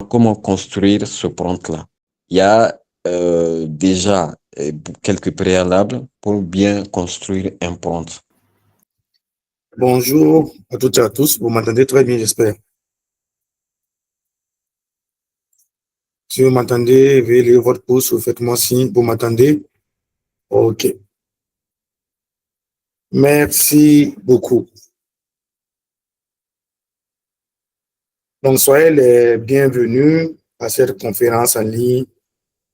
comment construire ce prompt-là. Il y a déjà quelques préalables pour bien construire un prompt. Bonjour à toutes et à tous. Vous m'entendez très bien, j'espère. Si vous m'entendez, veuillez lever votre pouce ou faites-moi signe. Vous m'entendez? OK. Merci beaucoup. Donc, soyez les bienvenus à cette conférence en ligne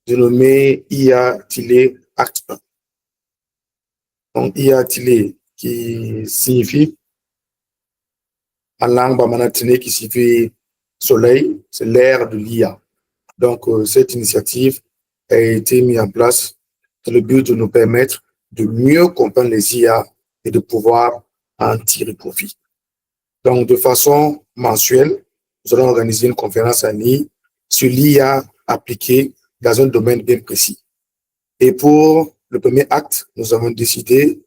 dénommée IA Tilé Acte 1. Donc, IA Tilé qui signifie en langue bamanatine qui signifie soleil, c'est l'ère de l'IA. Donc, cette initiative a été mise en place dans le but de nous permettre de mieux comprendre les IA et de pouvoir en tirer profit. Donc, de façon mensuelle, nous allons organiser une conférence en ligne sur l'IA appliquée dans un domaine bien précis. Et pour le premier acte, nous avons décidé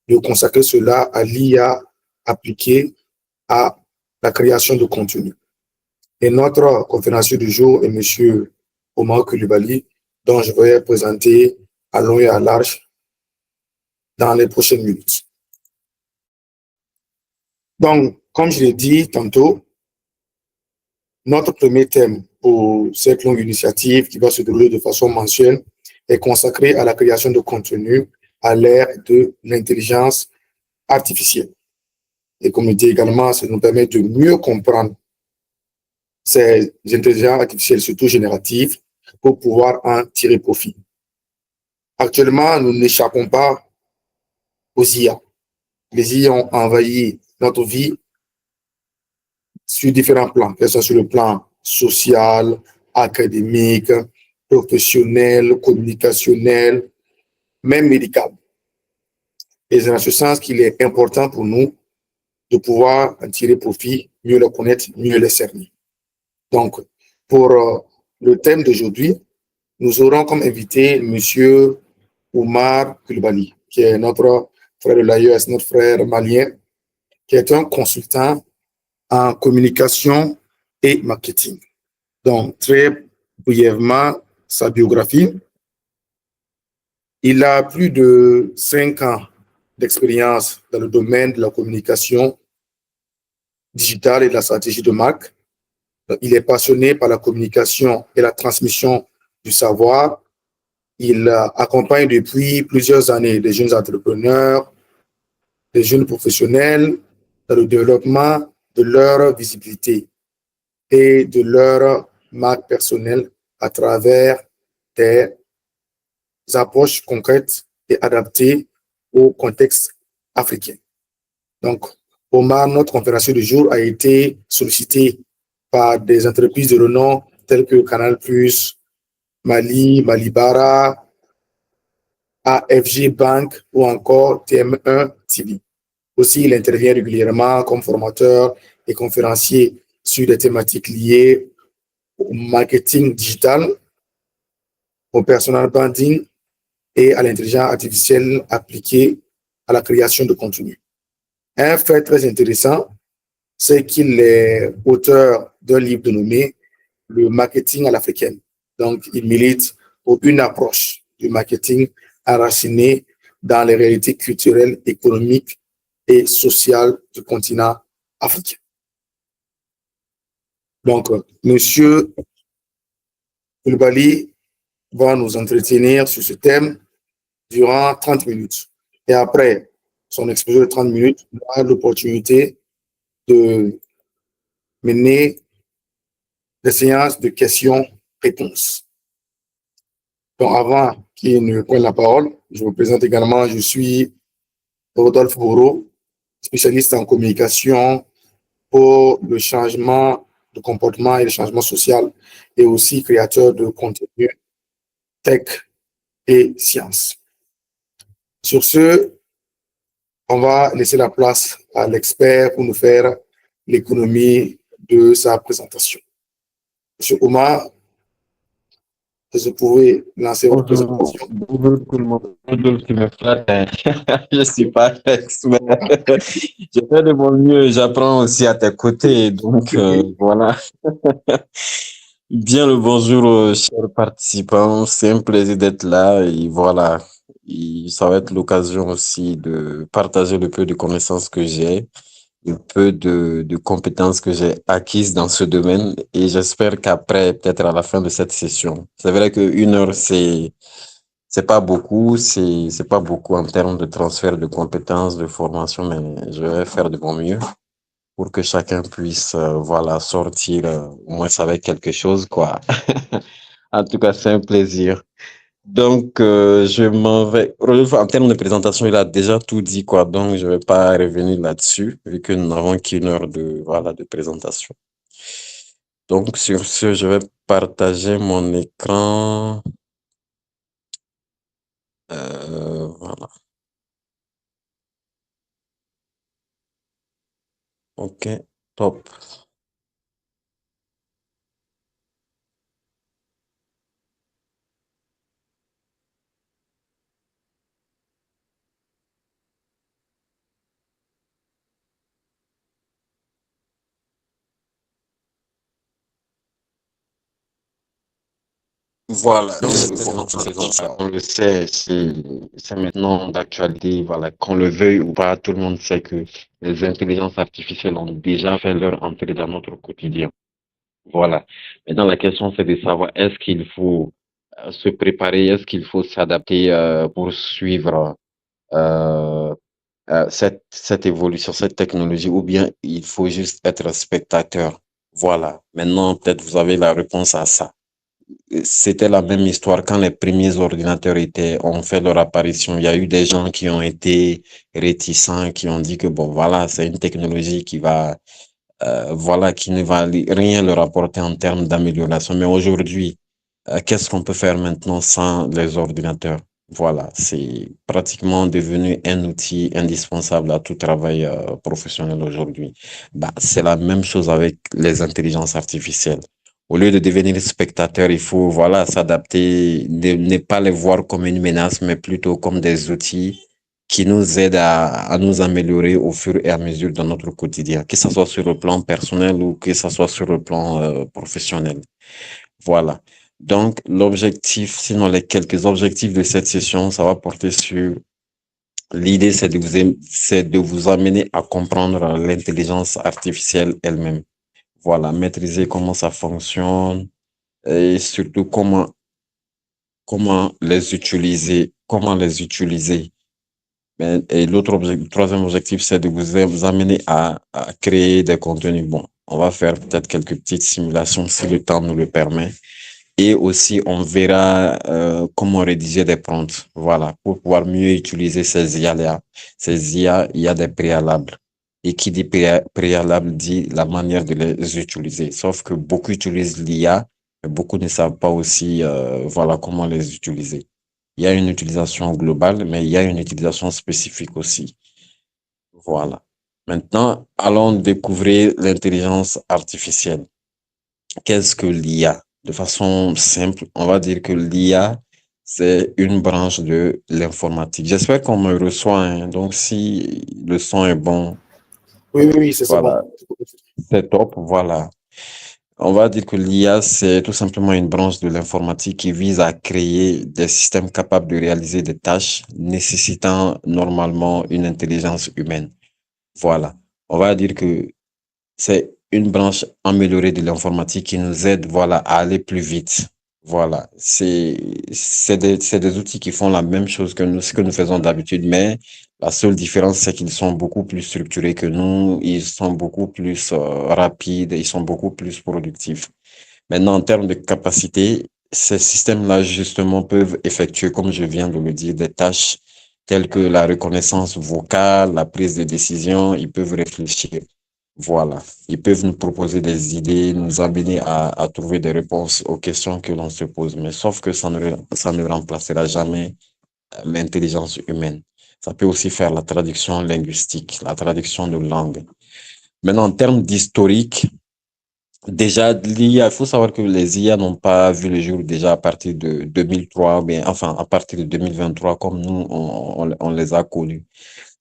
de consacrer cela à l'IA appliquée à la création de contenu. Et notre conférencier du jour est M. Omar Coulibaly, dont je vais présenter à long et à large dans les prochaines minutes. Donc, comme je l'ai dit tantôt, notre premier thème pour cette longue initiative qui va se dérouler de façon mensuelle est consacré à la création de contenu à l'ère de l'intelligence artificielle. Et comme je dis également, ça nous permet de mieux comprendre ces intelligences artificielles, surtout génératives, pour pouvoir en tirer profit. Actuellement, nous n'échappons pas aux IA. Les IA ont envahi notre vie sur différents plans, que ce soit sur le plan social, académique, professionnel, communicationnel, même médical. Et c'est dans ce sens qu'il est important pour nous de pouvoir en tirer profit, mieux les connaître, mieux les cerner. Donc, pour le thème d'aujourd'hui, nous aurons comme invité M. Omar Coulibaly, qui est notre frère de l'AES, notre frère malien, qui est un consultant en communication et marketing. Donc, très brièvement, sa biographie. Il a plus de 5 ans d'expérience dans le domaine de la communication digitale et de la stratégie de marque. Il est passionné par la communication et la transmission du savoir. Il accompagne depuis plusieurs années des jeunes entrepreneurs, des jeunes professionnels dans le développement de leur visibilité et de leur marque personnelle à travers des approches concrètes et adaptées au contexte africain. Donc, Omar, notre conférencier du jour, a été sollicité par des entreprises de renom telles que Canal+, Mali, Malibara, AFG Bank ou encore TM1 TV. Aussi, il intervient régulièrement comme formateur et conférencier sur des thématiques liées au marketing digital, au personal branding et à l'intelligence artificielle appliquée à la création de contenu. Un fait très intéressant, c'est qu'il est auteur d'un livre dénommé Le marketing à l'africaine. Donc, il milite pour une approche du marketing enracinée dans les réalités culturelles, économiques et sociales du continent africain. Donc, Monsieur Coulibaly va nous entretenir sur ce thème durant 30 minutes. Et après son exposé de 30 minutes, on aura l'opportunité de mener des séances de questions-réponses. Donc, avant qu'il ne prenne la parole, je vous présente également, je suis Rodolphe Bourreau, spécialiste en communication pour le changement de comportement et le changement social, et aussi créateur de contenu tech et sciences. Sur ce, on va laisser la place à l'expert pour nous faire l'économie de sa présentation. Monsieur Omar, vous pouvez lancer votre présentation. Bonjour tout le monde. Bonjour tout le monde. Je suis pas expert. Je fais de mon mieux. J'apprends aussi à tes côtés. Donc, voilà. Bien le bonjour, chers participants. C'est un plaisir d'être là et voilà. Ça va être l'occasion aussi de partager le peu de connaissances que j'ai, le peu de compétences que j'ai acquises dans ce domaine et j'espère qu'après, peut-être à la fin de cette session, c'est vrai que 1 heure, c'est pas beaucoup, c'est pas beaucoup en termes de transfert de compétences, de formation, mais je vais faire de mon mieux pour que chacun puisse, voilà, sortir au moins avec quelque chose, quoi. En tout cas, c'est un plaisir. Donc, je m'en vais. Rodolphe, en termes de présentation, il a déjà tout dit, quoi. Donc, je vais pas revenir là-dessus, vu que nous n'avons qu'1 heure de, voilà, de présentation. Donc, sur ce, je vais partager mon écran. Voilà. OK. Top. Voilà, donc on le sait, c'est maintenant d'actualité, voilà, qu'on le veuille ou pas, tout le monde sait que les intelligences artificielles ont déjà fait leur entrée dans notre quotidien. Voilà. Maintenant, la question, c'est de savoir est-ce qu'il faut se préparer, est-ce qu'il faut s'adapter pour suivre cette évolution, cette technologie, ou bien il faut juste être spectateur. Voilà. Maintenant, peut-être vous avez la réponse à ça. C'était la même histoire quand les premiers ordinateurs ont fait leur apparition. Il y a eu des gens qui ont été réticents, qui ont dit que bon, voilà, c'est une technologie qui va, voilà, qui ne va rien leur apporter en termes d'amélioration. Mais aujourd'hui, qu'est-ce qu'on peut faire maintenant sans les ordinateurs? Voilà, c'est pratiquement devenu un outil indispensable à tout travail professionnel aujourd'hui. Bah, c'est la même chose avec les intelligences artificielles. Au lieu de devenir spectateur, il faut voilà s'adapter, ne pas les voir comme une menace, mais plutôt comme des outils qui nous aident à nous améliorer au fur et à mesure dans notre quotidien, que ce soit sur le plan personnel ou que ce soit sur le plan professionnel. Voilà. Donc, l'objectif, sinon les quelques objectifs de cette session, ça va porter sur l'idée, c'est de vous amener à comprendre l'intelligence artificielle elle-même. Voilà, maîtriser comment ça fonctionne et surtout comment les utiliser. Et troisième objectif, c'est de vous amener à créer des contenus. Bon, on va faire peut-être quelques petites simulations si le temps nous le permet. Et aussi, on verra comment rédiger des prompts. Voilà, pour pouvoir mieux utiliser ces IA-là. Ces IA, il y a des préalables. Et qui dit préalable dit la manière de les utiliser. Sauf que beaucoup utilisent l'IA, mais beaucoup ne savent pas aussi voilà, comment les utiliser. Il y a une utilisation globale, mais il y a une utilisation spécifique aussi. Voilà. Maintenant, allons découvrir l'intelligence artificielle. Qu'est-ce que l'IA? De façon simple, on va dire que l'IA, c'est une branche de l'informatique. J'espère qu'on me reçoit, hein. Donc, si le son est bon, Oui, oui, oui, c'est bon. voilà, c'est top. Voilà. On va dire que l'IA, c'est tout simplement une branche de l'informatique qui vise à créer des systèmes capables de réaliser des tâches nécessitant normalement une intelligence humaine. Voilà. On va dire que c'est une branche améliorée de l'informatique qui nous aide, voilà, à aller plus vite. Voilà. C'est des outils qui font la même chose que nous, ce que nous faisons d'habitude, mais la seule différence, c'est qu'ils sont beaucoup plus structurés que nous, ils sont beaucoup plus rapides, ils sont beaucoup plus productifs. Maintenant, en termes de capacité, ces systèmes-là, justement, peuvent effectuer, comme je viens de le dire, des tâches telles que la reconnaissance vocale, la prise de décision, ils peuvent réfléchir. Voilà. Ils peuvent nous proposer des idées, nous amener à trouver des réponses aux questions que l'on se pose. Mais sauf que ça ne remplacera jamais l'intelligence humaine. Ça peut aussi faire la traduction linguistique, la traduction de langue. Maintenant, en termes d'historique, déjà, l'IA, il faut savoir que les IA n'ont pas vu le jour déjà à partir de 2003, mais enfin, à partir de 2023, comme nous, on les a connus.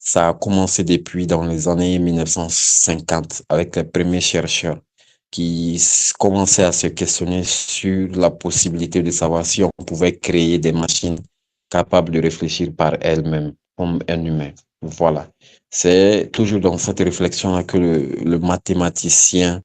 Ça a commencé depuis dans les années 1950 avec les premiers chercheurs commençait à se questionner sur la possibilité de savoir si on pouvait créer des machines capables de réfléchir par elles-mêmes, comme un humain. Voilà. C'est toujours dans cette réflexion-là que le mathématicien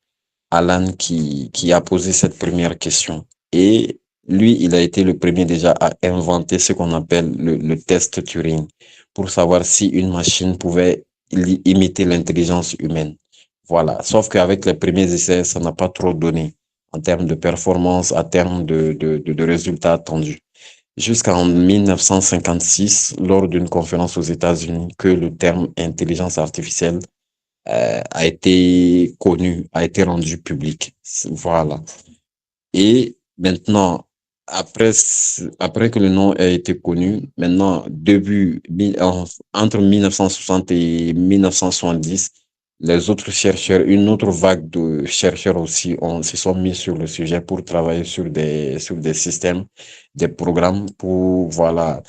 Alan qui a posé cette première question. Et lui, il a été le premier déjà à inventer ce qu'on appelle le test Turing pour savoir si une machine pouvait imiter l'intelligence humaine. Voilà. Sauf qu'avec les premiers essais, ça n'a pas trop donné en termes de performance, en termes de résultats attendus. Jusqu'en 1956, lors d'une conférence aux États-Unis, que le terme intelligence artificielle a été connu, a été rendu public. Voilà. Et maintenant, après que le nom ait été connu, maintenant, entre 1960 et 1970, les autres chercheurs, une autre vague de chercheurs aussi se sont mis sur le sujet pour travailler sur des systèmes, des programmes pour, voilà,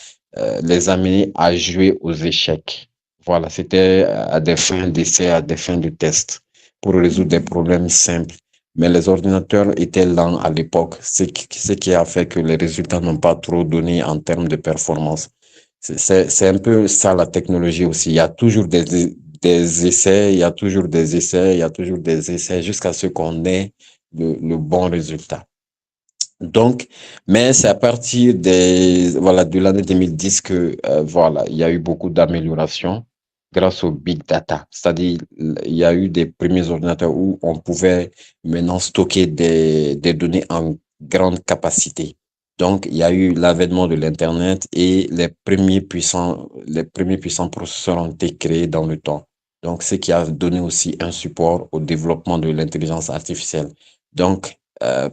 les amener à jouer aux échecs. Voilà, c'était à des fins d'essai, à des fins de test pour résoudre des problèmes simples. Mais les ordinateurs étaient lents à l'époque, ce qui a fait que les résultats n'ont pas trop donné en termes de performance. C'est un peu ça la technologie aussi. Il y a toujours des essais, il y a toujours des essais, il y a toujours des essais jusqu'à ce qu'on ait le bon résultat. Donc, mais c'est à partir voilà, de l'année 2010 que, voilà, il y a eu beaucoup d'améliorations grâce au big data. C'est-à-dire, il y a eu des premiers ordinateurs où on pouvait maintenant stocker des données en grande capacité. Donc, il y a eu l'avènement de l'Internet et les premiers puissants processeurs ont été créés dans le temps. Donc, ce qui a donné aussi un support au développement de l'intelligence artificielle. Donc,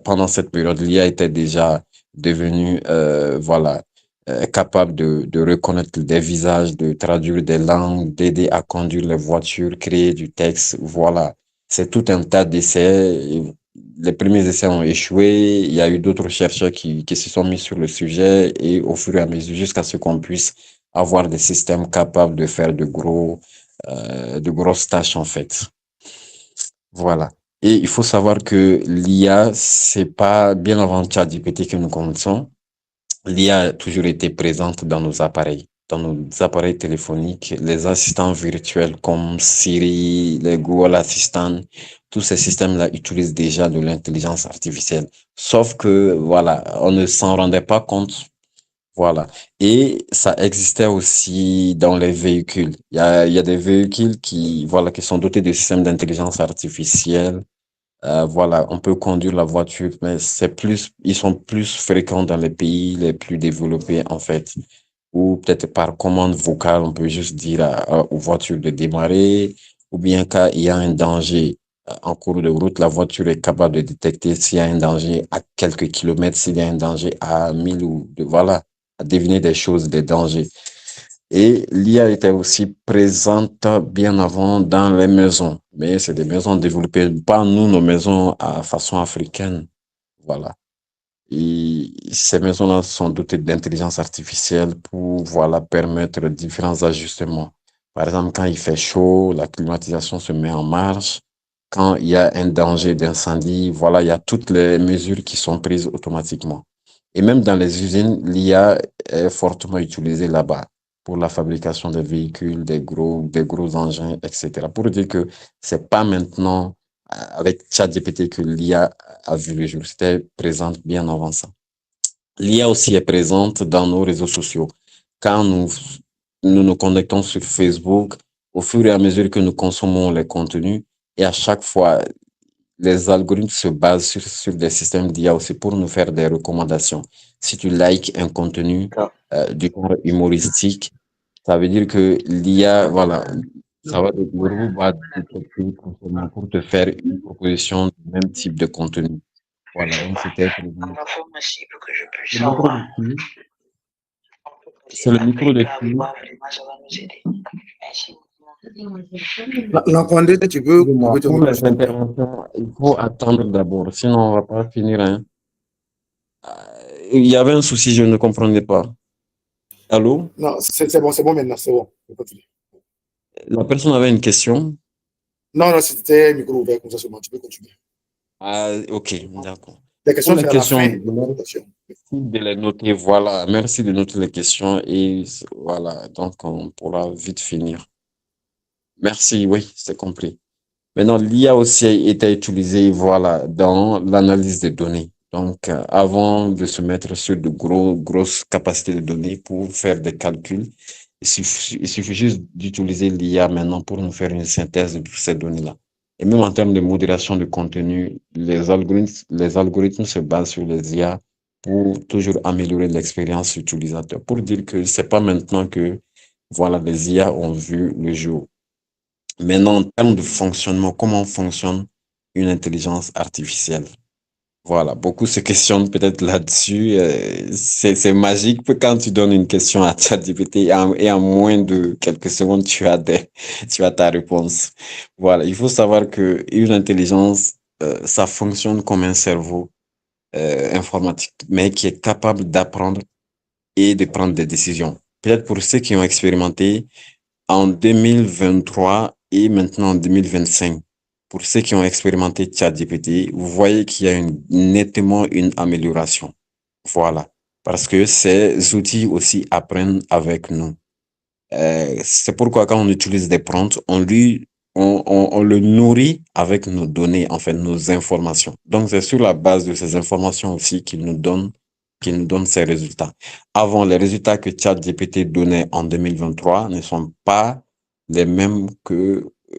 pendant cette période, l'IA était déjà devenue, voilà, capable de reconnaître des visages, de traduire des langues, d'aider à conduire les voitures, créer du texte. Voilà, c'est tout un tas d'essais. Les premiers essais ont échoué. Il y a eu d'autres chercheurs qui se sont mis sur le sujet et au fur et à mesure, jusqu'à ce qu'on puisse avoir des systèmes capables de faire de grosses tâches en fait. Voilà. Et il faut savoir que l'IA, c'est pas bien avant ChatGPT que nous connaissons. L'IA a toujours été présente dans nos appareils téléphoniques, les assistants virtuels comme Siri, les Google Assistant, tous ces systèmes-là utilisent déjà de l'intelligence artificielle. Sauf que, voilà, on ne s'en rendait pas compte. Voilà. Et ça existait aussi dans les véhicules. Il y a des véhicules voilà, qui sont dotés de systèmes d'intelligence artificielle. Voilà, on peut conduire la voiture, mais ils sont plus fréquents dans les pays les plus développés, en fait. Ou peut-être par commande vocale, on peut juste dire aux voitures de démarrer, ou bien quand il y a un danger en cours de route, la voiture est capable de détecter s'il y a un danger à quelques kilomètres, s'il y a un danger à 1000 voilà, à deviner des choses, des dangers. Et l'IA était aussi présente bien avant dans les maisons, mais c'est des maisons développées, pas nous, nos maisons à façon africaine. Voilà. Et ces maisons-là sont dotées d'intelligence artificielle pour, voilà, permettre différents ajustements. Par exemple, quand il fait chaud, la climatisation se met en marche. Quand il y a un danger d'incendie, voilà, il y a toutes les mesures qui sont prises automatiquement. Et même dans les usines, l'IA est fortement utilisée là-bas pour la fabrication des véhicules, des gros engins, etc. Pour dire que c'est pas maintenant avec ChatGPT que l'IA a vu le jour. C'était présente bien avant ça. L'IA aussi est présente dans nos réseaux sociaux. Quand nous connectons sur Facebook, au fur et à mesure que nous consommons les contenus, et à chaque fois, les algorithmes se basent sur des systèmes d'IA aussi pour nous faire des recommandations. Si tu likes un contenu du genre humoristique, ça veut dire que l'IA, voilà, ça va, le robot va détecter constamment pour te faire une proposition du même type de contenu. Voilà, donc c'était prévu. Le micro de qui? C'est le micro de qui? L'entendez, tu veux Excusez-moi, couper ton pour micro, les s'il te plaît. interventions, il faut attendre d'abord, sinon on va pas finir, hein. Il y avait un souci, je ne comprenais pas. Allô? Non, c'est bon maintenant, c'est bon. On continue. La personne avait une question. Non, non, c'était micro ouvert comme ça seulement. Tu peux continuer. Ah, ok, d'accord. Les Pour questions, les c'est à la questions, fin de la présentation. de les noter, voilà. Merci de noter les questions et voilà, donc on pourra vite finir. Merci, oui, c'est compris. Maintenant, l'IA aussi a été utilisée, voilà, dans l'analyse des données. Donc, avant de se mettre sur de grosses capacités de données pour faire des calculs, il suffit juste d'utiliser l'IA maintenant pour nous faire une synthèse de toutes ces données-là. Et même en termes de modération de contenu, les algorithmes se basent sur les IA pour toujours améliorer l'expérience utilisateur. Pour dire que c'est pas maintenant que, voilà, les IA ont vu le jour. Maintenant, en termes de fonctionnement, comment fonctionne une intelligence artificielle? Voilà, beaucoup se questionnent peut-être là-dessus. C'est magique quand tu donnes une question à ChatGPT et en moins de quelques secondes, tu as ta réponse. Voilà, il faut savoir que une intelligence, ça fonctionne comme un cerveau informatique, mais qui est capable d'apprendre et de prendre des décisions. Peut-être pour ceux qui ont expérimenté, en 2023 et maintenant en 2025. Pour ceux qui ont expérimenté ChatGPT, vous voyez qu'il y a nettement une amélioration. Voilà. Parce que ces outils aussi apprennent avec nous. C'est pourquoi quand on utilise des prompts, on le nourrit avec nos données, en fait, nos informations. Donc, c'est sur la base de ces informations aussi qu'il nous donne ces résultats. Avant, les résultats que ChatGPT donnait en 2023 ne sont pas les mêmes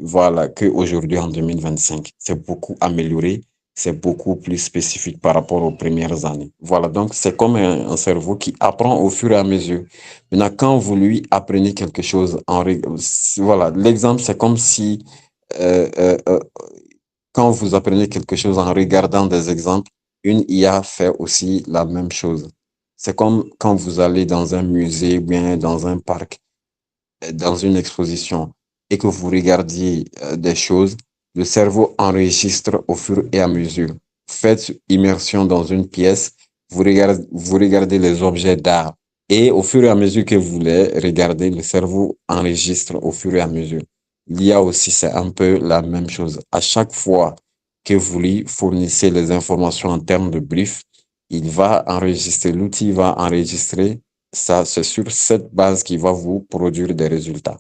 voilà, qu'aujourd'hui en 2025. C'est beaucoup amélioré, c'est beaucoup plus spécifique par rapport aux premières années. Voilà. Donc, c'est comme un cerveau qui apprend au fur et à mesure. Maintenant, quand vous lui apprenez quelque chose, voilà, l'exemple, c'est comme si euh, euh, euh, quand vous apprenez quelque chose en regardant des exemples, une IA fait aussi la même chose. C'est comme quand vous allez dans un musée ou bien dans un parc, dans une exposition, et que vous regardiez des choses, le cerveau enregistre au fur et à mesure. Faites immersion dans une pièce, vous regardez les objets d'art, et au fur et à mesure que vous les regardez, le cerveau enregistre au fur et à mesure. L'IA aussi, c'est un peu la même chose. À chaque fois que vous lui fournissez les informations en termes de brief, il va enregistrer, l'outil va enregistrer ça, c'est sur cette base qui va vous produire des résultats.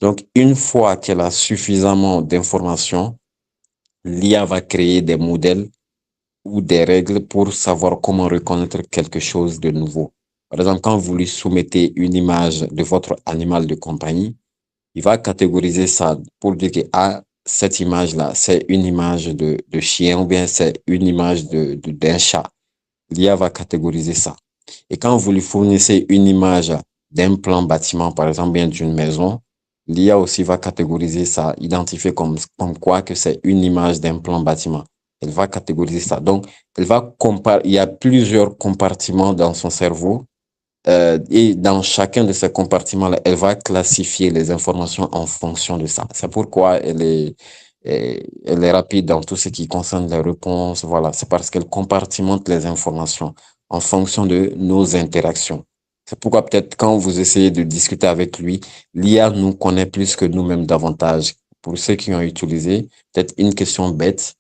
Donc, une fois qu'elle a suffisamment d'informations, l'IA va créer des modèles ou des règles pour savoir comment reconnaître quelque chose de nouveau. Par exemple, quand vous lui soumettez une image de votre animal de compagnie, il va catégoriser ça pour dire que ah, cette image-là, c'est une image de chien ou bien c'est une image d'un chat. L'IA va catégoriser ça. Et quand vous lui fournissez une image d'un plan bâtiment, par exemple, bien d'une maison, l'IA aussi va catégoriser ça, identifier comme quoi que c'est une image d'un plan bâtiment. Elle va catégoriser ça. Donc, elle va comparer, il y a plusieurs compartiments dans son cerveau et dans chacun de ces compartiments-là, elle va classifier les informations en fonction de ça. C'est pourquoi elle est rapide dans tout ce qui concerne les réponses. Voilà, c'est parce qu'elle compartimente les informations en fonction de nos interactions. C'est pourquoi peut-être quand vous essayez de discuter avec lui, l'IA nous connaît plus que nous-mêmes davantage. Pour ceux qui ont utilisé, peut-être une question bête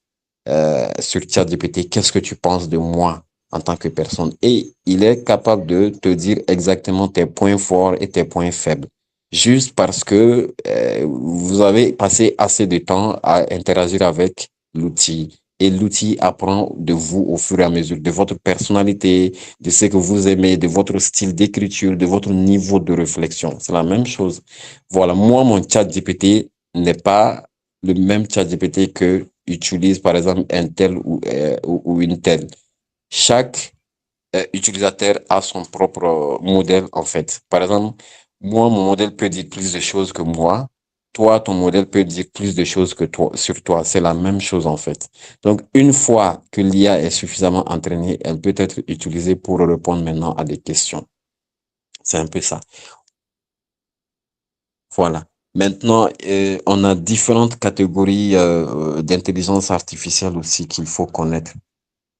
sur ChatGPT, qu'est-ce que tu penses de moi en tant que personne? Et il est capable de te dire exactement tes points forts et tes points faibles. Juste parce que vous avez passé assez de temps à interagir avec l'outil. Et l'outil apprend de vous au fur et à mesure, de votre personnalité, de ce que vous aimez, de votre style d'écriture, de votre niveau de réflexion. C'est la même chose. Voilà, moi, mon chat GPT n'est pas le même chat GPT que utilise, par exemple, un tel ou une telle. Chaque utilisateur a son propre modèle, en fait. Par exemple, moi, mon modèle peut dire plus de choses que moi. Toi, ton modèle peut dire plus de choses que toi, sur toi. C'est la même chose, en fait. Donc, une fois que l'IA est suffisamment entraînée, elle peut être utilisée pour répondre maintenant à des questions. C'est un peu ça. Voilà. Maintenant, on a différentes catégories d'intelligence artificielle aussi qu'il faut connaître.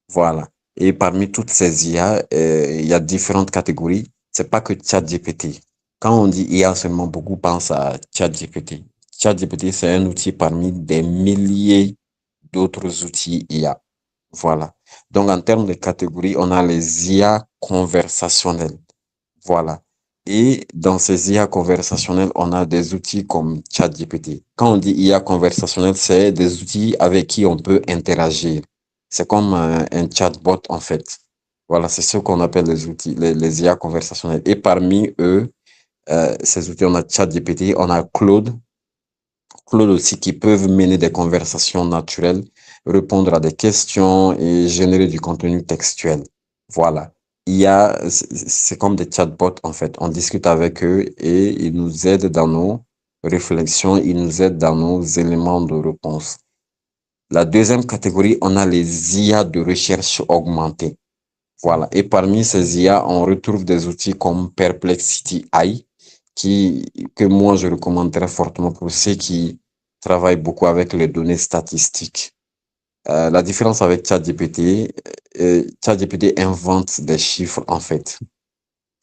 Voilà. Et parmi toutes ces IA, il y a différentes catégories. C'est pas que ChatGPT. Quand on dit IA seulement, beaucoup pensent à ChatGPT. ChatGPT, c'est un outil parmi des milliers d'autres outils IA. Voilà. Donc, en termes de catégories, on a les IA conversationnelles. Voilà. Et dans ces IA conversationnelles, on a des outils comme ChatGPT. Quand on dit IA conversationnelle, c'est des outils avec qui on peut interagir. C'est comme un chatbot, en fait. Voilà, c'est ce qu'on appelle les outils, les IA conversationnelles. Et parmi eux, ces outils, on a ChatGPT, on a Claude aussi, qui peuvent mener des conversations naturelles, répondre à des questions et générer du contenu textuel. Voilà. C'est comme des chatbots en fait. On discute avec eux et ils nous aident dans nos réflexions, ils nous aident dans nos éléments de réponse. La deuxième catégorie, on a les IA de recherche augmentée. Voilà. Et parmi ces IA, on retrouve des outils comme Perplexity AI, que moi je recommanderais fortement pour ceux qui travaillent beaucoup avec les données statistiques. La différence avec ChatGPT, ChatGPT invente des chiffres en fait.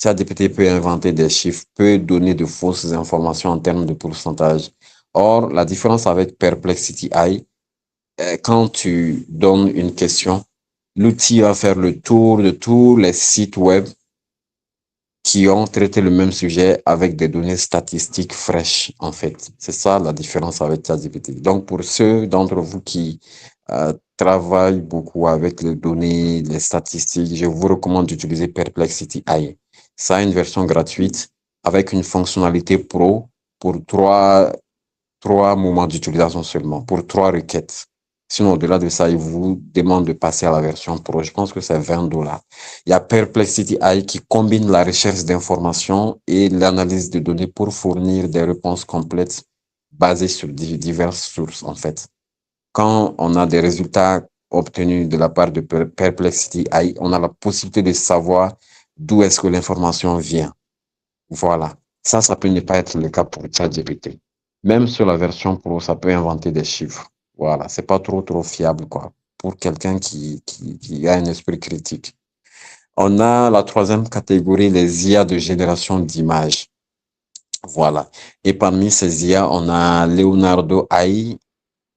ChatGPT peut inventer des chiffres, peut donner de fausses informations en termes de pourcentage. Or, la différence avec Perplexity AI, quand tu donnes une question, l'outil va faire le tour de tous les sites web qui ont traité le même sujet avec des données statistiques fraîches, en fait. C'est ça la différence avec ChatGPT. Donc, pour ceux d'entre vous qui travaillent beaucoup avec les données, les statistiques, je vous recommande d'utiliser Perplexity AI. Ça a une version gratuite avec une fonctionnalité pro pour trois moments d'utilisation seulement, pour trois requêtes. Sinon, au-delà de ça, il vous demande de passer à la version pro. Je pense que c'est $20. Il y a Perplexity AI qui combine la recherche d'informations et l'analyse de données pour fournir des réponses complètes basées sur diverses sources, en fait. Quand on a des résultats obtenus de la part de Perplexity AI, on a la possibilité de savoir d'où est-ce que l'information vient. Voilà. Ça peut ne pas être le cas pour ChatGPT. Même sur la version Pro, ça peut inventer des chiffres. Voilà. C'est pas trop fiable, quoi. Pour quelqu'un qui a un esprit critique. On a la troisième catégorie, les IA de génération d'images. Voilà. Et parmi ces IA, on a Leonardo AI,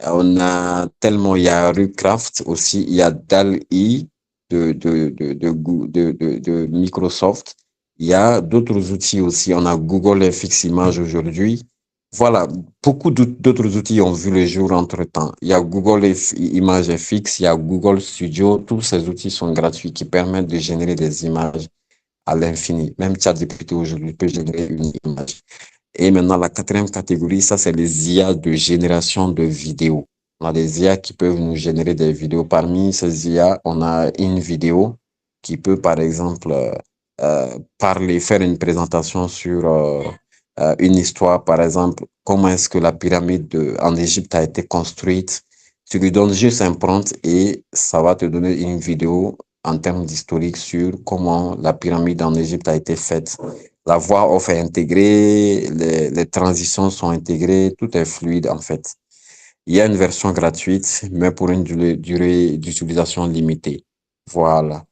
on a tellement, il y a Rucraft aussi, il y a DALL-E de Microsoft. Il y a d'autres outils aussi. On a Google FX Images aujourd'hui. Voilà, beaucoup d'autres outils ont vu le jour entre-temps. Il y a Google Images FX, il y a Google Studio. Tous ces outils sont gratuits qui permettent de générer des images à l'infini. Même ChatGPT aujourd'hui peut générer une image. Et maintenant, la quatrième catégorie, ça, c'est les IA de génération de vidéos. On a des IA qui peuvent nous générer des vidéos. Parmi ces IA, on a une vidéo qui peut, par exemple, parler, faire une présentation sur une histoire, par exemple, comment est-ce que la pyramide en Égypte a été construite. Tu lui donnes juste un prompt et ça va te donner une vidéo en termes d'historique sur comment la pyramide en Égypte a été faite. La voix off est intégrée, les transitions sont intégrées, tout est fluide en fait. Il y a une version gratuite, mais pour une durée d'utilisation limitée. Voilà.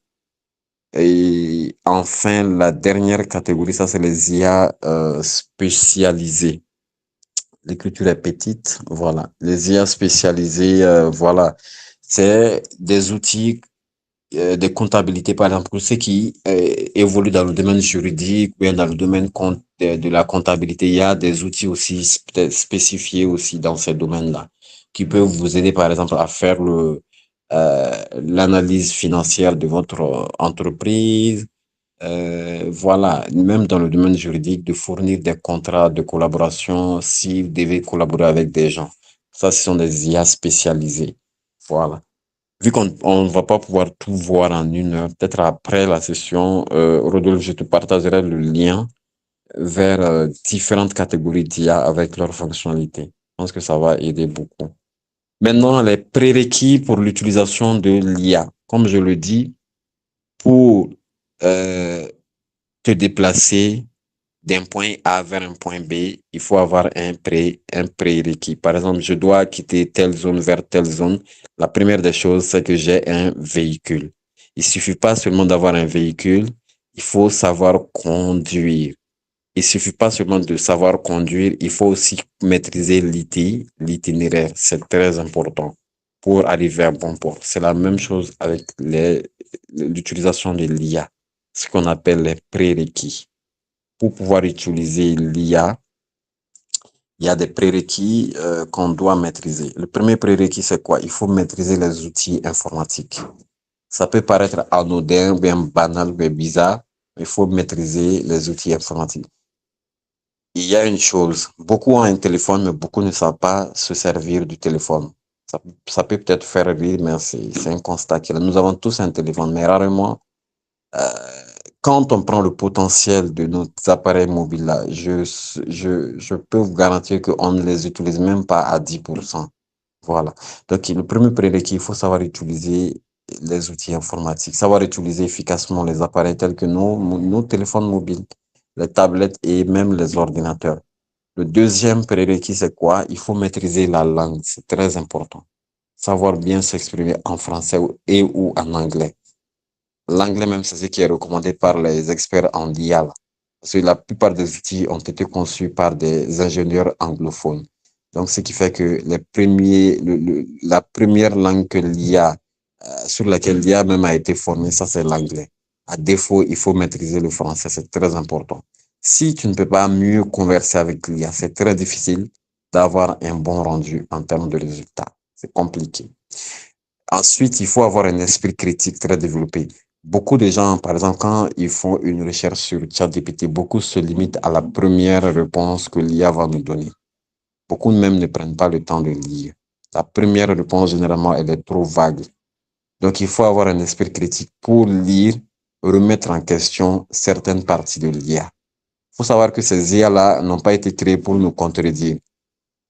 Et enfin, la dernière catégorie, ça c'est les IA spécialisées. L'écriture est petite, voilà. Les IA spécialisées, voilà. C'est des outils de comptabilité, par exemple, pour ceux qui évoluent dans le domaine juridique ou bien dans le domaine de la comptabilité, il y a des outils aussi spécifiés aussi dans ces domaines-là qui peuvent vous aider, par exemple, à faire l'analyse financière de votre entreprise. Voilà, même dans le domaine juridique, de fournir des contrats de collaboration si vous devez collaborer avec des gens. Ça, ce sont des IA spécialisés. Voilà. Vu qu'on ne va pas pouvoir tout voir en une heure, peut-être après la session, Rodolphe, je te partagerai le lien vers différentes catégories d'IA avec leurs fonctionnalités. Je pense que ça va aider beaucoup. Maintenant, les prérequis pour l'utilisation de l'IA. Comme je le dis, pour euh, te déplacer d'un point A vers un point B, il faut avoir un prérequis. Par exemple, je dois quitter telle zone vers telle zone. La première des choses, c'est que j'ai un véhicule. Il suffit pas seulement d'avoir un véhicule, il faut savoir conduire. Il suffit pas seulement de savoir conduire, il faut aussi maîtriser l'itinéraire. C'est très important. pour arriver à bon port. C'est la même chose avec l'utilisation de l'IA, ce qu'on appelle les prérequis. Pour pouvoir utiliser l'IA, il y a des prérequis qu'on doit maîtriser. Le premier prérequis, c'est quoi? Il faut maîtriser les outils informatiques. Ça peut paraître anodin, bien banal, bien bizarre, mais il faut maîtriser les outils informatiques. Il y a une chose, beaucoup ont un téléphone, mais beaucoup ne savent pas se servir du téléphone. Ça peut peut-être faire rire, mais c'est un constat que nous avons tous un téléphone, mais rarement, euh, quand on prend le potentiel de nos appareils mobiles là, je peux vous garantir qu'on ne les utilise même pas à 10%. Voilà. Donc, le premier prérequis, il faut savoir utiliser les outils informatiques, savoir utiliser efficacement les appareils tels que nos téléphones mobiles, les tablettes et même les ordinateurs. Le deuxième prérequis, c'est quoi? Il faut maîtriser la langue. C'est très important. Savoir bien s'exprimer en français et ou en anglais. L'anglais même, c'est ce qui est recommandé par les experts en IA. Parce que la plupart des outils ont été conçus par des ingénieurs anglophones. Donc, ce qui fait que la première langue que l'IA, sur laquelle l'IA même a été formée, ça c'est l'anglais. À défaut, il faut maîtriser le français, c'est très important. Si tu ne peux pas mieux converser avec l'IA, c'est très difficile d'avoir un bon rendu en termes de résultats. C'est compliqué. Ensuite, il faut avoir un esprit critique très développé. Beaucoup de gens, par exemple, quand ils font une recherche sur ChatGPT, beaucoup se limitent à la première réponse que l'IA va nous donner. Beaucoup même ne prennent pas le temps de lire. La première réponse, généralement, elle est trop vague. Donc, il faut avoir un esprit critique pour lire, remettre en question certaines parties de l'IA. Il faut savoir que ces IA-là n'ont pas été créées pour nous contredire.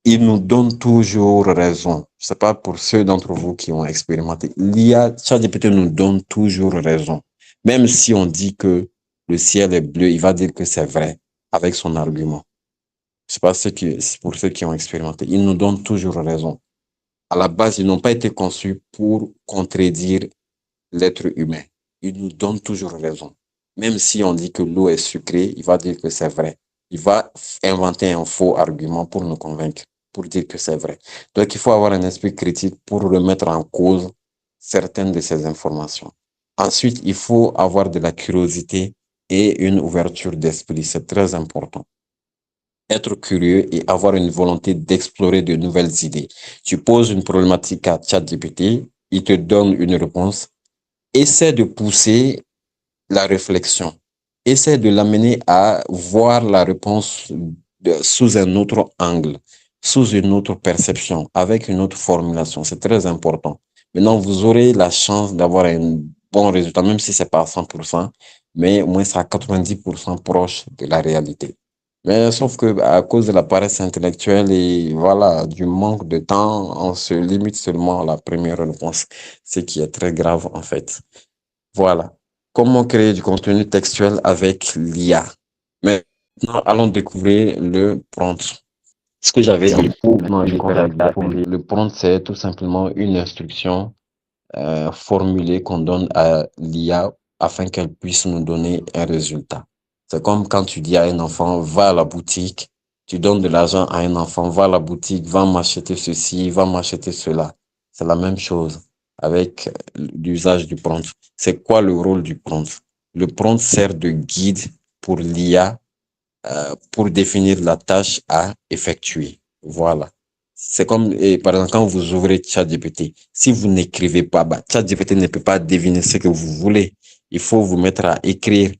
Ils nous donnent toujours raison. Je sais pas pour ceux d'entre vous qui ont expérimenté. L'IA, ChatGPT nous donne toujours raison. Même si on dit que le ciel est bleu, il va dire que c'est vrai avec son argument. C'est pas c'est pour ceux qui ont expérimenté. Ils nous donnent toujours raison. À la base, ils n'ont pas été conçus pour contredire l'être humain. Ils nous donnent toujours raison. Même si on dit que l'eau est sucrée, il va dire que c'est vrai. Il va inventer un faux argument pour nous convaincre, pour dire que c'est vrai. Donc, il faut avoir un esprit critique pour remettre en cause certaines de ces informations. Ensuite, il faut avoir de la curiosité et une ouverture d'esprit. C'est très important. Être curieux et avoir une volonté d'explorer de nouvelles idées. Tu poses une problématique à ChatGPT, il te donne une réponse. Essaie de pousser la réflexion. Essaie de l'amener à voir la réponse sous un autre angle, sous une autre perception, avec une autre formulation. C'est très important. Maintenant, vous aurez la chance d'avoir un bon résultat, même si c'est pas à 100%, mais au moins c'est à 90% proche de la réalité. Mais sauf que à cause de la paresse intellectuelle et voilà, du manque de temps, on se limite seulement à la première réponse, ce qui est très grave en fait. Voilà. Comment créer du contenu textuel avec l'IA. Maintenant, allons découvrir le prompt. Ce que j'avais dit le prompt, c'est tout simplement une instruction formulée qu'on donne à l'IA afin qu'elle puisse nous donner un résultat. C'est comme quand tu dis à un enfant, va à la boutique, tu donnes de l'argent à un enfant, va à la boutique, va m'acheter ceci, va m'acheter cela. C'est la même chose avec l'usage du prompt. C'est quoi le rôle du prompt? Le prompt sert de guide pour l'IA pour définir la tâche à effectuer. Voilà. C'est comme, et par exemple, quand vous ouvrez ChatGPT, si vous n'écrivez pas, bah, ChatGPT ne peut pas deviner ce que vous voulez. Il faut vous mettre à écrire.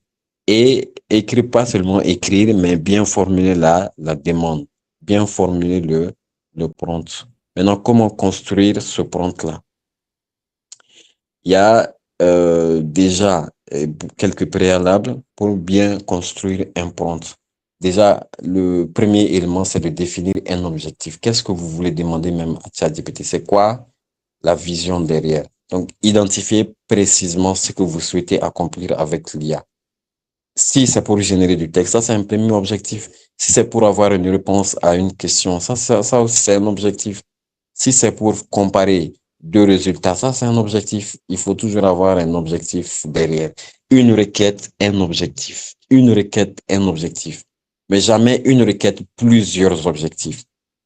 Et écrire, pas seulement écrire, mais bien formuler la demande, bien formuler le prompt. Maintenant, comment construire ce prompt-là? Il y a déjà quelques préalables pour bien construire un prompt. Déjà, le premier élément, c'est de définir un objectif. Qu'est-ce que vous voulez demander même à ChatGPT? C'est quoi la vision derrière? Donc, identifiez précisément ce que vous souhaitez accomplir avec l'IA. Si c'est pour générer du texte, ça c'est un premier objectif. Si c'est pour avoir une réponse à une question, ça aussi c'est un objectif. Si c'est pour comparer deux résultats, ça c'est un objectif. Il faut toujours avoir un objectif derrière. Une requête, un objectif. Une requête, un objectif. Mais jamais une requête, plusieurs objectifs.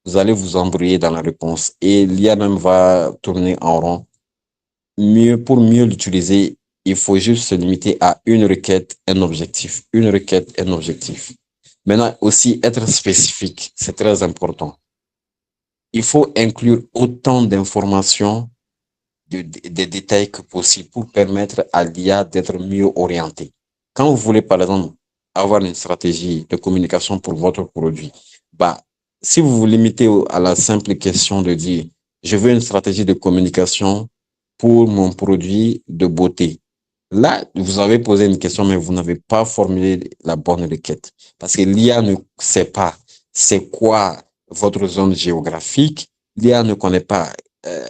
vous allez vous embrouiller dans la réponse et l'IA même va tourner en rond. Pour mieux l'utiliser, il faut juste se limiter à une requête, un objectif. Une requête, un objectif. Maintenant, aussi être spécifique, c'est très important. Il faut inclure autant d'informations, des détails que possible pour permettre à l'IA d'être mieux orientée. Quand vous voulez, par exemple, avoir une stratégie de communication pour votre produit, bah, si vous vous limitez à la simple question de dire, je veux une stratégie de communication pour mon produit de beauté. Là, vous avez posé une question, mais vous n'avez pas formulé la bonne requête. Parce que l'IA ne sait pas c'est quoi votre zone géographique. L'IA ne connaît pas euh,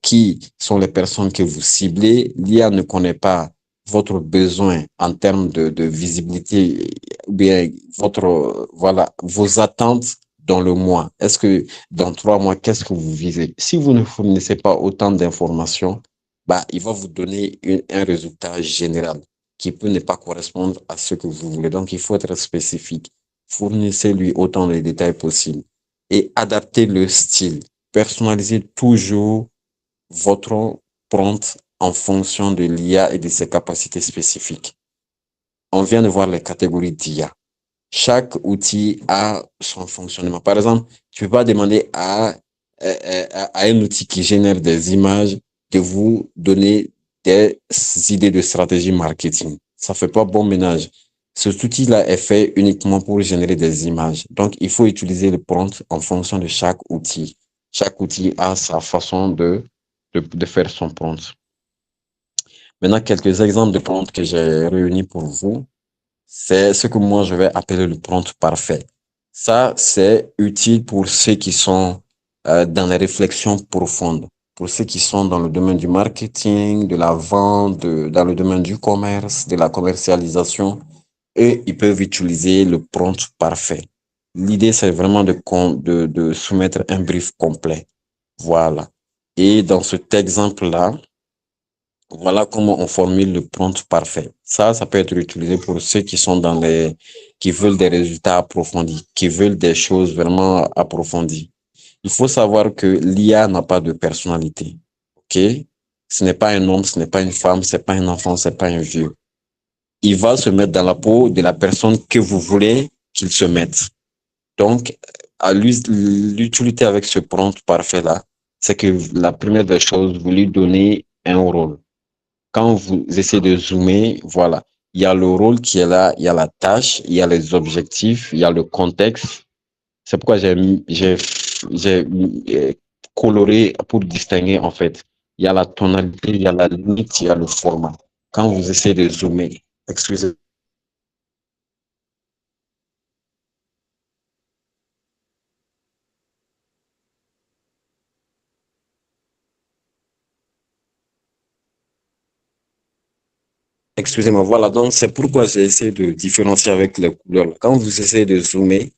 qui sont les personnes que vous ciblez. L'IA ne connaît pas votre besoin en termes de visibilité, ou bien voilà, vos attentes dans le mois. Est-ce que dans 3 mois, qu'est-ce que vous visez? Si vous ne fournissez pas autant d'informations, bah, il va vous donner un résultat général qui peut ne pas correspondre à ce que vous voulez. Donc, il faut être spécifique. Fournissez-lui autant de détails possible et adaptez le style. Personnalisez toujours votre prompt en fonction de l'IA et de ses capacités spécifiques. On vient de voir les catégories d'IA. Chaque outil a son fonctionnement. Par exemple, tu ne peux pas demander à un outil qui génère des images de vous donner des idées de stratégie marketing. Ça fait pas bon ménage. Cet outil-là est fait uniquement pour générer des images. Donc, il faut utiliser le prompt en fonction de chaque outil. Chaque outil a sa façon de faire son prompt. Maintenant, quelques exemples de prompts que j'ai réunis pour vous. C'est ce que moi je vais appeler le prompt parfait. Ça, c'est utile pour ceux qui sont dans les réflexions profondes, pour ceux qui sont dans le domaine du marketing, de la vente, dans le domaine du commerce, de la commercialisation. Et ils peuvent utiliser le prompt parfait. L'idée, c'est vraiment de soumettre un brief complet. Voilà. Et dans cet exemple-là, voilà comment on formule le prompt parfait. Ça peut être utilisé pour ceux qui sont qui veulent des résultats approfondis, qui veulent des choses vraiment approfondies. Il faut savoir que l'IA n'a pas de personnalité. OK? Ce n'est pas un homme, ce n'est pas une femme, c'est pas un enfant, c'est pas un vieux. Il va se mettre dans la peau de la personne que vous voulez qu'il se mette. Donc, à l'utilité avec ce prompt parfait-là, c'est que la première des choses, vous lui donnez un rôle. Quand vous essayez de zoomer, voilà, il y a le rôle qui est là, il y a la tâche, il y a les objectifs, il y a le contexte. C'est pourquoi j'ai coloré pour distinguer, en fait. Il y a la tonalité, il y a la limite, il y a le format. Quand vous essayez de zoomer, excusez. Excusez-moi, voilà, donc c'est pourquoi j'ai essayé de différencier avec les couleurs. Quand vous essayez de zoomer,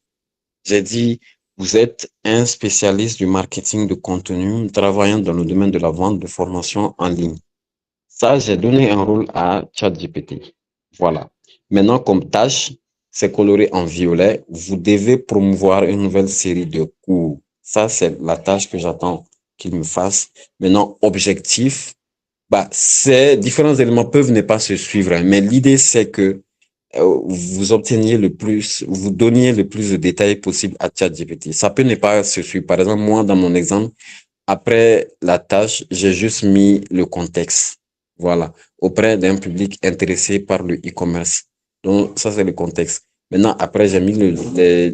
j'ai dit, vous êtes un spécialiste du marketing de contenu travaillant dans le domaine de la vente de formation en ligne. Ça, j'ai donné un rôle à ChatGPT. Voilà. Maintenant, comme tâche, c'est coloré en violet. Vous devez promouvoir une nouvelle série de cours. Ça, c'est la tâche que j'attends qu'il me fasse. Maintenant, objectif, bah, ces différents éléments peuvent ne pas se suivre, hein, mais l'idée, c'est que vous obteniez le plus, vous donniez le plus de détails possible à ChatGPT. Ça peut ne pas se suivre. Par exemple, moi, dans mon exemple, après la tâche, j'ai juste mis le contexte. Voilà. Auprès d'un public intéressé par le e-commerce. Donc, ça, c'est le contexte. Maintenant, après, j'ai mis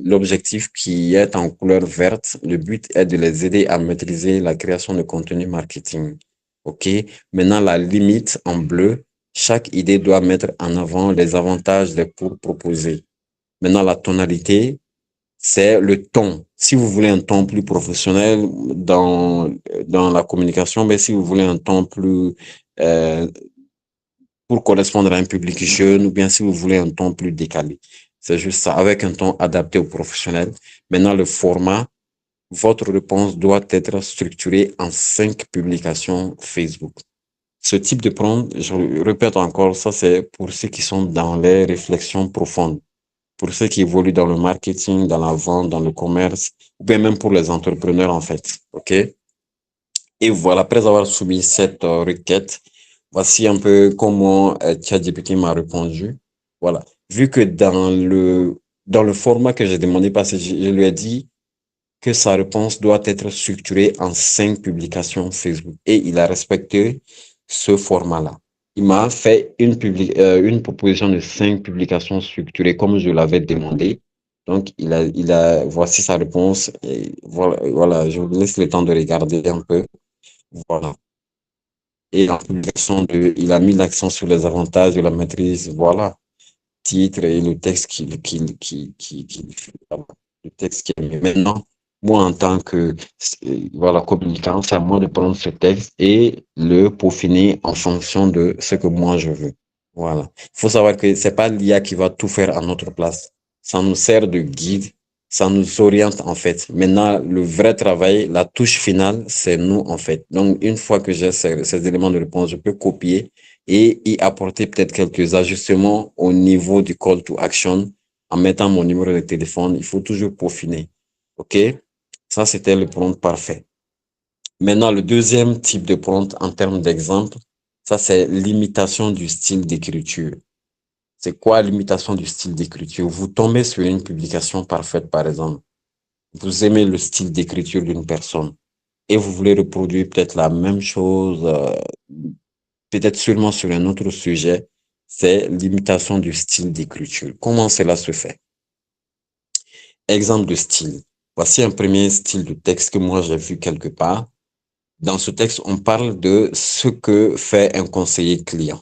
l'objectif qui est en couleur verte. Le but est de les aider à maîtriser la création de contenu marketing. OK? Maintenant, la limite en bleu, chaque idée doit mettre en avant les avantages des cours proposés. Maintenant, la tonalité, c'est le ton. Si vous voulez un ton plus professionnel dans la communication, mais si vous voulez un ton plus euh, pour correspondre à un public jeune, ou bien si vous voulez un ton plus décalé. C'est juste ça, avec un ton adapté aux professionnels. Maintenant, le format, votre réponse doit être structurée en 5 publications Facebook. Ce type de prompt, je répète encore, ça c'est pour ceux qui sont dans les réflexions profondes. pour ceux qui évoluent dans le marketing, dans la vente, dans le commerce, ou bien même pour les entrepreneurs, en fait. OK? Et voilà, après avoir soumis cette requête, voici un peu comment ChatGPT m'a répondu. Voilà. Vu que dans le format que j'ai demandé, parce que je lui ai dit que sa réponse doit être structurée en 5 publications Facebook. Et il a respecté ce format-là. Il m'a fait une proposition de 5 publications structurées comme je l'avais demandé. Donc, voici sa réponse. Et voilà, je vous laisse le temps de regarder un peu. Voilà. Et en publication il a mis l'accent sur les avantages de la maîtrise. Voilà. Titre et le texte le texte qui est mis. Maintenant, moi, en tant que, voilà, communicant, c'est à moi de prendre ce texte et le peaufiner en fonction de ce que moi je veux. Voilà. Il faut savoir que c'est pas l'IA qui va tout faire à notre place. Ça nous sert de guide, ça nous oriente en fait. Maintenant, le vrai travail, la touche finale, c'est nous en fait. Donc, une fois que j'ai ces éléments de réponse, je peux copier et y apporter peut-être quelques ajustements au niveau du call to action en mettant mon numéro de téléphone. Il faut toujours peaufiner. OK? Ça, c'était le prompt parfait. Maintenant, le deuxième type de prompt en termes d'exemple, ça, c'est l'imitation du style d'écriture. C'est quoi l'imitation du style d'écriture? Vous tombez sur une publication parfaite, par exemple. Vous aimez le style d'écriture d'une personne et vous voulez reproduire peut-être la même chose, peut-être seulement sur un autre sujet. C'est l'imitation du style d'écriture. Comment cela se fait? Exemple de style. Voici un premier style de texte que moi j'ai vu quelque part. Dans ce texte, on parle de ce que fait un conseiller client.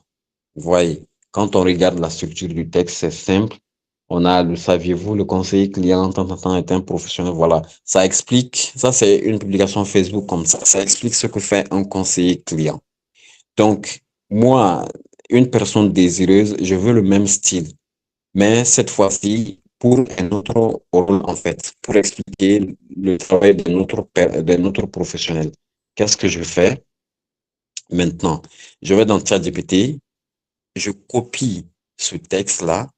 Vous voyez, quand on regarde la structure du texte, c'est simple. On a le saviez-vous, le conseiller client, tant, est un professionnel. Voilà. Ça explique, ça c'est une publication Facebook comme ça. Ça explique ce que fait un conseiller client. Donc, moi, une personne désireuse, je veux le même style, mais cette fois-ci, pour un autre rôle, en fait, pour expliquer le travail de notre professionnel. Qu'est-ce que je fais maintenant? Je vais dans ChatGPT, je copie ce texte-là.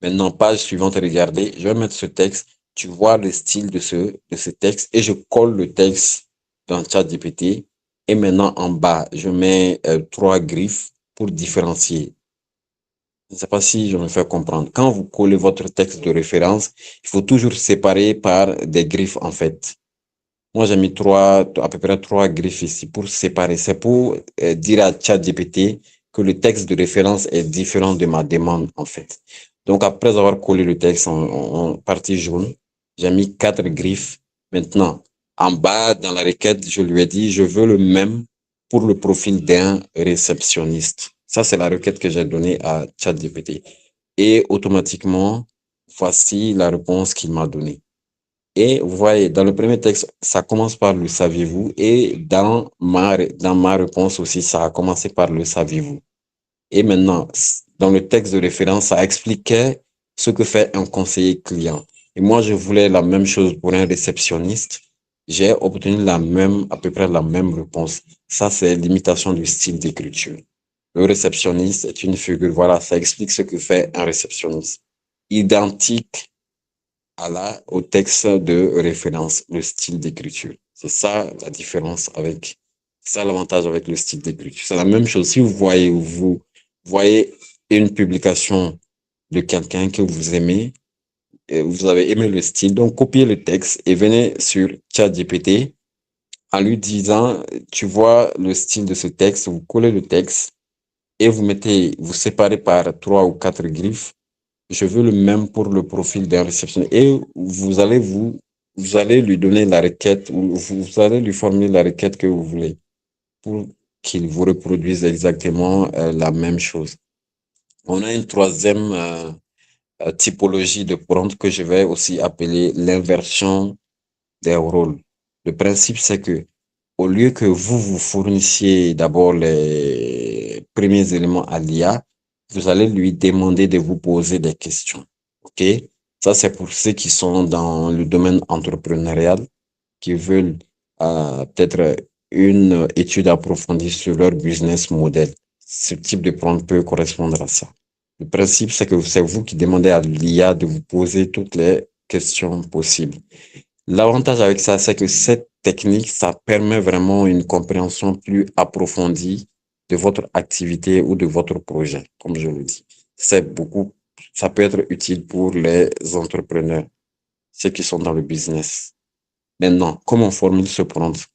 Maintenant, page suivante, regardez, je vais mettre ce texte. Tu vois le style de ce texte et je colle le texte dans ChatGPT. Et maintenant, en bas, je mets 3 griffes pour différencier. Je ne sais pas si je me fais comprendre. Quand vous collez votre texte de référence, il faut toujours séparer par des griffes, en fait. Moi, j'ai mis à peu près 3 griffes ici pour séparer. C'est pour dire à ChatGPT que le texte de référence est différent de ma demande, en fait. Donc, après avoir collé le texte en partie jaune, j'ai mis 4 griffes. Maintenant, en bas, dans la requête, je lui ai dit, je veux le même pour le profil d'un réceptionniste. Ça, c'est la requête que j'ai donnée à ChatGPT. Et automatiquement, voici la réponse qu'il m'a donnée. Et vous voyez, dans le premier texte, ça commence par le saviez-vous et dans ma réponse aussi, ça a commencé par le saviez-vous. Et maintenant, dans le texte de référence, ça expliquait ce que fait un conseiller client. Et moi, je voulais la même chose pour un réceptionniste. J'ai obtenu à peu près la même réponse. Ça, c'est l'imitation du style d'écriture. Le réceptionniste est une figure, voilà, ça explique ce que fait un réceptionniste. Identique au texte de référence, le style d'écriture. C'est ça la différence c'est ça l'avantage avec le style d'écriture. C'est la même chose. Si vous voyez une publication de quelqu'un que vous aimez, et vous avez aimé le style, donc copiez le texte et venez sur ChatGPT en lui disant, tu vois le style de ce texte, vous collez le texte et vous séparez par 3 ou 4 griffes. Je veux le même pour le profil d'un réceptionniste. Et vous allez lui donner la requête, ou vous allez lui formuler la requête que vous voulez pour qu'il vous reproduise exactement la même chose. On a une troisième typologie de prompt que je vais aussi appeler l'inversion des rôles. Le principe, c'est que au lieu que vous fournissiez d'abord les premiers éléments à l'IA, vous allez lui demander de vous poser des questions. OK? Ça, c'est pour ceux qui sont dans le domaine entrepreneurial, qui veulent peut-être une étude approfondie sur leur business model. Ce type de prompt peut correspondre à ça. Le principe, c'est que c'est vous qui demandez à l'IA de vous poser toutes les questions possibles. L'avantage avec ça, c'est que cette technique, ça permet vraiment une compréhension plus approfondie de votre activité ou de votre projet, comme je le dis. Ça peut être utile pour les entrepreneurs, ceux qui sont dans le business. Maintenant, comment on formule ce prompt?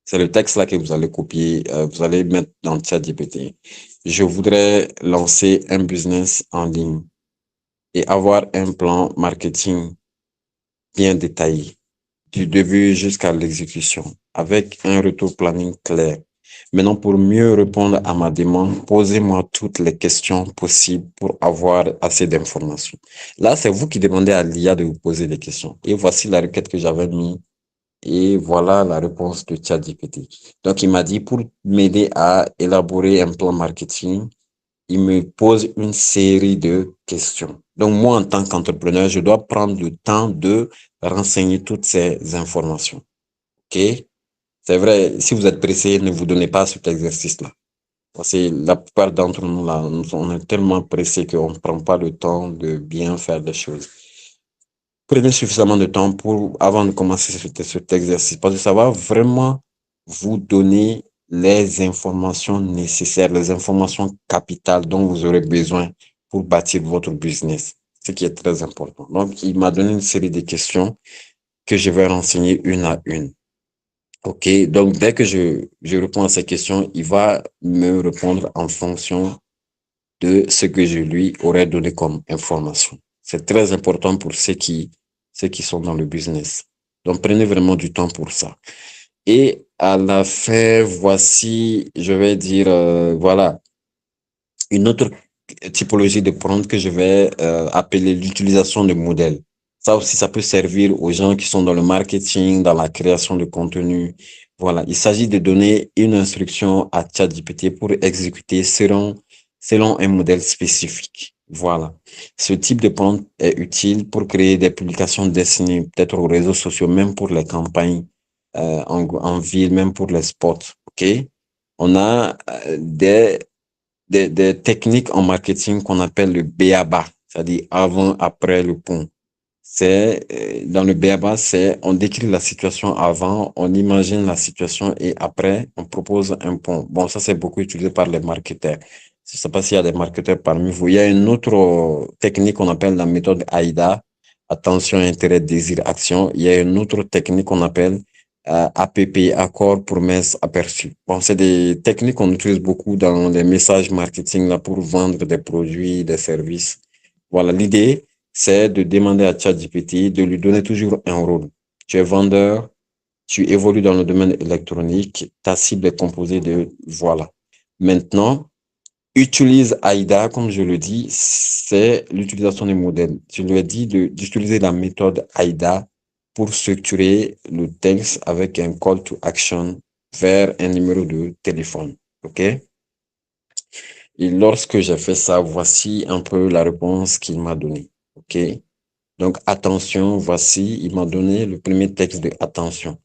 C'est le texte là que vous allez copier, vous allez mettre dans ChatGPT. Je voudrais lancer un business en ligne et avoir un plan marketing bien détaillé, du début jusqu'à l'exécution, avec un retour planning clair. Maintenant, pour mieux répondre à ma demande, posez-moi toutes les questions possibles pour avoir assez d'informations. Là, c'est vous qui demandez à l'IA de vous poser des questions. Et voici la requête que j'avais mis. Et voilà la réponse de ChatGPT. Donc, il m'a dit pour m'aider à élaborer un plan marketing, il me pose une série de questions. Donc, moi, en tant qu'entrepreneur, je dois prendre le temps de renseigner toutes ces informations. OK? C'est vrai, si vous êtes pressé, ne vous donnez pas cet exercice-là. Parce que la plupart d'entre nous, là, on est tellement pressé qu'on ne prend pas le temps de bien faire les choses. Prenez suffisamment de temps avant de commencer cet exercice, parce que ça va vraiment vous donner les informations nécessaires, les informations capitales dont vous aurez besoin pour bâtir votre business, ce qui est très important. Donc, il m'a donné une série de questions que je vais renseigner une à une. OK, donc dès que je réponds à ces questions, il va me répondre en fonction de ce que je lui aurais donné comme information. C'est très important pour ceux qui sont dans le business. Donc, prenez vraiment du temps pour ça. Et à la fin, voici, je vais dire, voilà, une autre typologie de prompt que je vais appeler l'utilisation de modèles. Ça aussi, ça peut servir aux gens qui sont dans le marketing, dans la création de contenu. Voilà, il s'agit de donner une instruction à ChatGPT pour exécuter selon un modèle spécifique. Voilà. Ce type de prompt est utile pour créer des publications destinées peut-être aux réseaux sociaux, même pour les campagnes en ville, même pour les spots. OK? On a des techniques en marketing qu'on appelle le BABA, c'est-à-dire avant, après le pont. Dans le BABA, on décrit la situation avant, on imagine la situation et après, on propose un pont. Bon, ça, c'est beaucoup utilisé par les marketeurs. Je ne sais pas s'il y a des marketeurs parmi vous. Il y a une autre technique qu'on appelle la méthode AIDA. Attention, intérêt, désir, action. Il y a une autre technique qu'on appelle APP, accord, promesse, aperçu. Bon, c'est des techniques qu'on utilise beaucoup dans les messages marketing là, pour vendre des produits, des services. Voilà, l'idée, c'est de demander à ChatGPT de lui donner toujours un rôle. Tu es vendeur, tu évolues dans le domaine électronique, ta cible est composée de voilà. Maintenant, utilise AIDA, comme je le dis, c'est l'utilisation des modèles. Je lui ai dit d'utiliser la méthode AIDA pour structurer le texte avec un call to action vers un numéro de téléphone. OK? Et lorsque j'ai fait ça, voici un peu la réponse qu'il m'a donnée. OK? Donc, attention, voici, il m'a donné le premier texte de attention.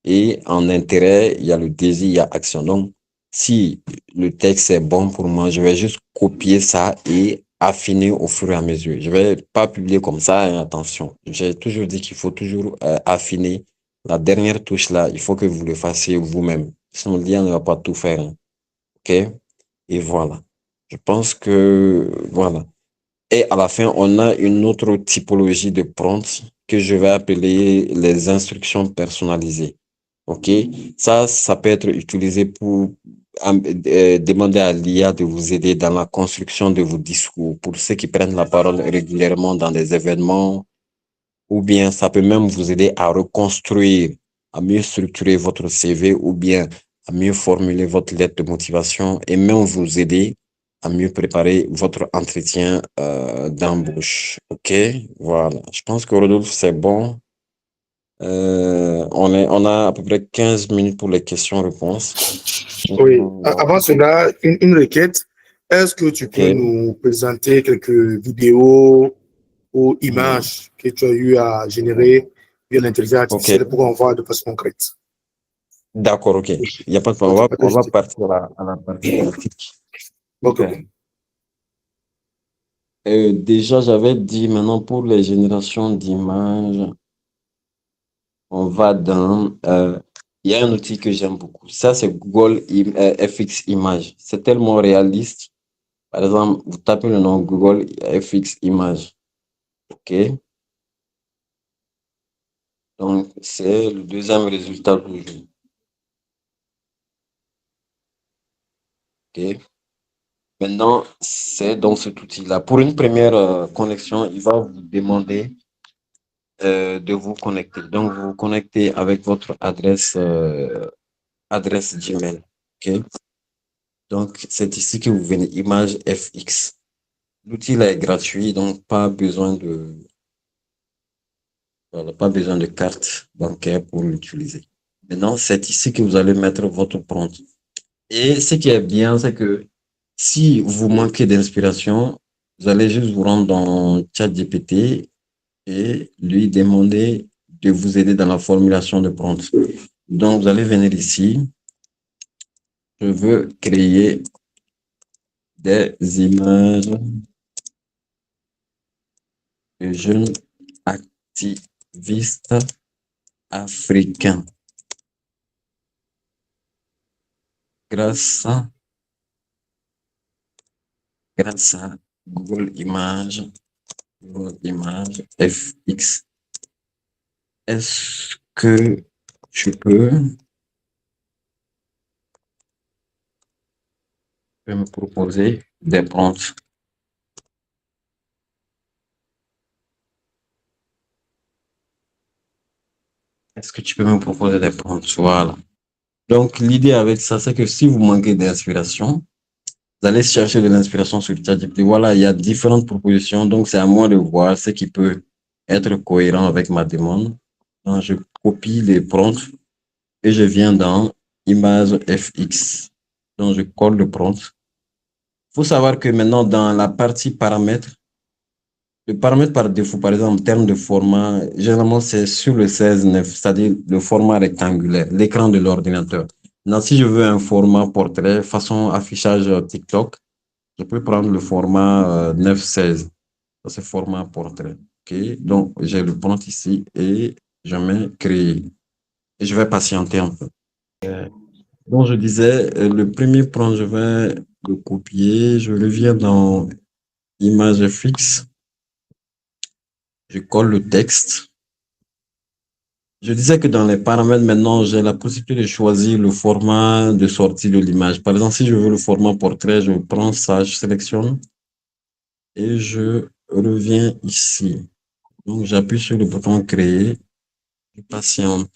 Et en intérêt, il y a le désir, il y a action. Donc, si le texte est bon pour moi, je vais juste copier ça et affiner au fur et à mesure. Je vais pas publier comme ça, hein, attention. J'ai toujours dit qu'il faut toujours affiner. La dernière touche là, il faut que vous le fassiez vous-même. Sinon, l'IA ne va pas tout faire. Hein. OK? Et voilà. Je pense que, voilà. Et à la fin, on a une autre typologie de prompt que je vais appeler les instructions personnalisées. OK? Ça peut être utilisé pour demander à l'IA de vous aider dans la construction de vos discours, pour ceux qui prennent la parole régulièrement dans des événements, ou bien ça peut même vous aider à reconstruire, à mieux structurer votre CV, ou bien à mieux formuler votre lettre de motivation, et même vous aider à mieux préparer votre entretien d'embauche. OK? Voilà. Je pense que Rodolphe, c'est bon. On a à peu près 15 minutes pour les questions-réponses. Oui. Avant cela, une requête. Est-ce que tu peux OK. nous présenter quelques vidéos ou images que tu as eu à générer via l'intelligence OK. artificielle pour qu'on voit de façon concrète? D'accord, OK. Il n'y a pas de Ok, problème. On va partage-t-il. partir à la partie pratique. Ok, Super. ok. Déjà, j'avais dit maintenant pour les générations d'images, on va dans. Il y a un outil que j'aime beaucoup. Ça, c'est FX Images. C'est tellement réaliste. Par exemple, vous tapez le nom Google FX Images. OK? Donc, c'est le deuxième résultat toujours. OK? Maintenant, c'est dans cet outil-là. Pour une première connexion, il va vous demander de vous connecter. Donc, vous vous connectez avec votre adresse Gmail. OK? Donc, c'est ici que vous venez, image FX. L'outil là est gratuit, donc voilà, pas besoin de carte bancaire pour l'utiliser. Maintenant, c'est ici que vous allez mettre votre prompt. Et ce qui est bien, c'est que si vous manquez d'inspiration, vous allez juste vous rendre dans ChatGPT et lui demander de vous aider dans la formulation de prompt. Donc, vous allez venir ici. Je veux créer des images de jeunes activistes africains grâce, grâce à Google Images, Google Images FX. Est-ce que tu peux me proposer des prompts? Est-ce que tu peux me proposer des prompts? Voilà. Donc, l'idée avec ça, c'est que si vous manquez d'inspiration, vous allez chercher de l'inspiration sur ChatGPT. Voilà, il y a différentes propositions. Donc, c'est à moi de voir ce qui peut être cohérent avec ma demande. Donc, je copie les prompts et je viens dans Image FX. Donc, je colle le prompt. Il faut savoir que maintenant, dans la partie paramètres, le paramètre par défaut, par exemple, en termes de format, généralement, c'est sur le 16:9, c'est-à-dire le format rectangulaire, l'écran de l'ordinateur. Maintenant, si je veux un format portrait, façon affichage TikTok, je peux prendre le format 9:16. C'est format portrait. OK? Donc, j'ai le prompt ici et je mets créer. Et je vais patienter un peu. Donc, je disais, le premier prompt, je vais le copier. Je reviens dans image fixe. Je colle le texte. Je disais que dans les paramètres, maintenant, j'ai la possibilité de choisir le format de sortie de l'image. Par exemple, si je veux le format portrait, je prends ça, je sélectionne et je reviens ici. Donc, j'appuie sur le bouton créer, je patiente.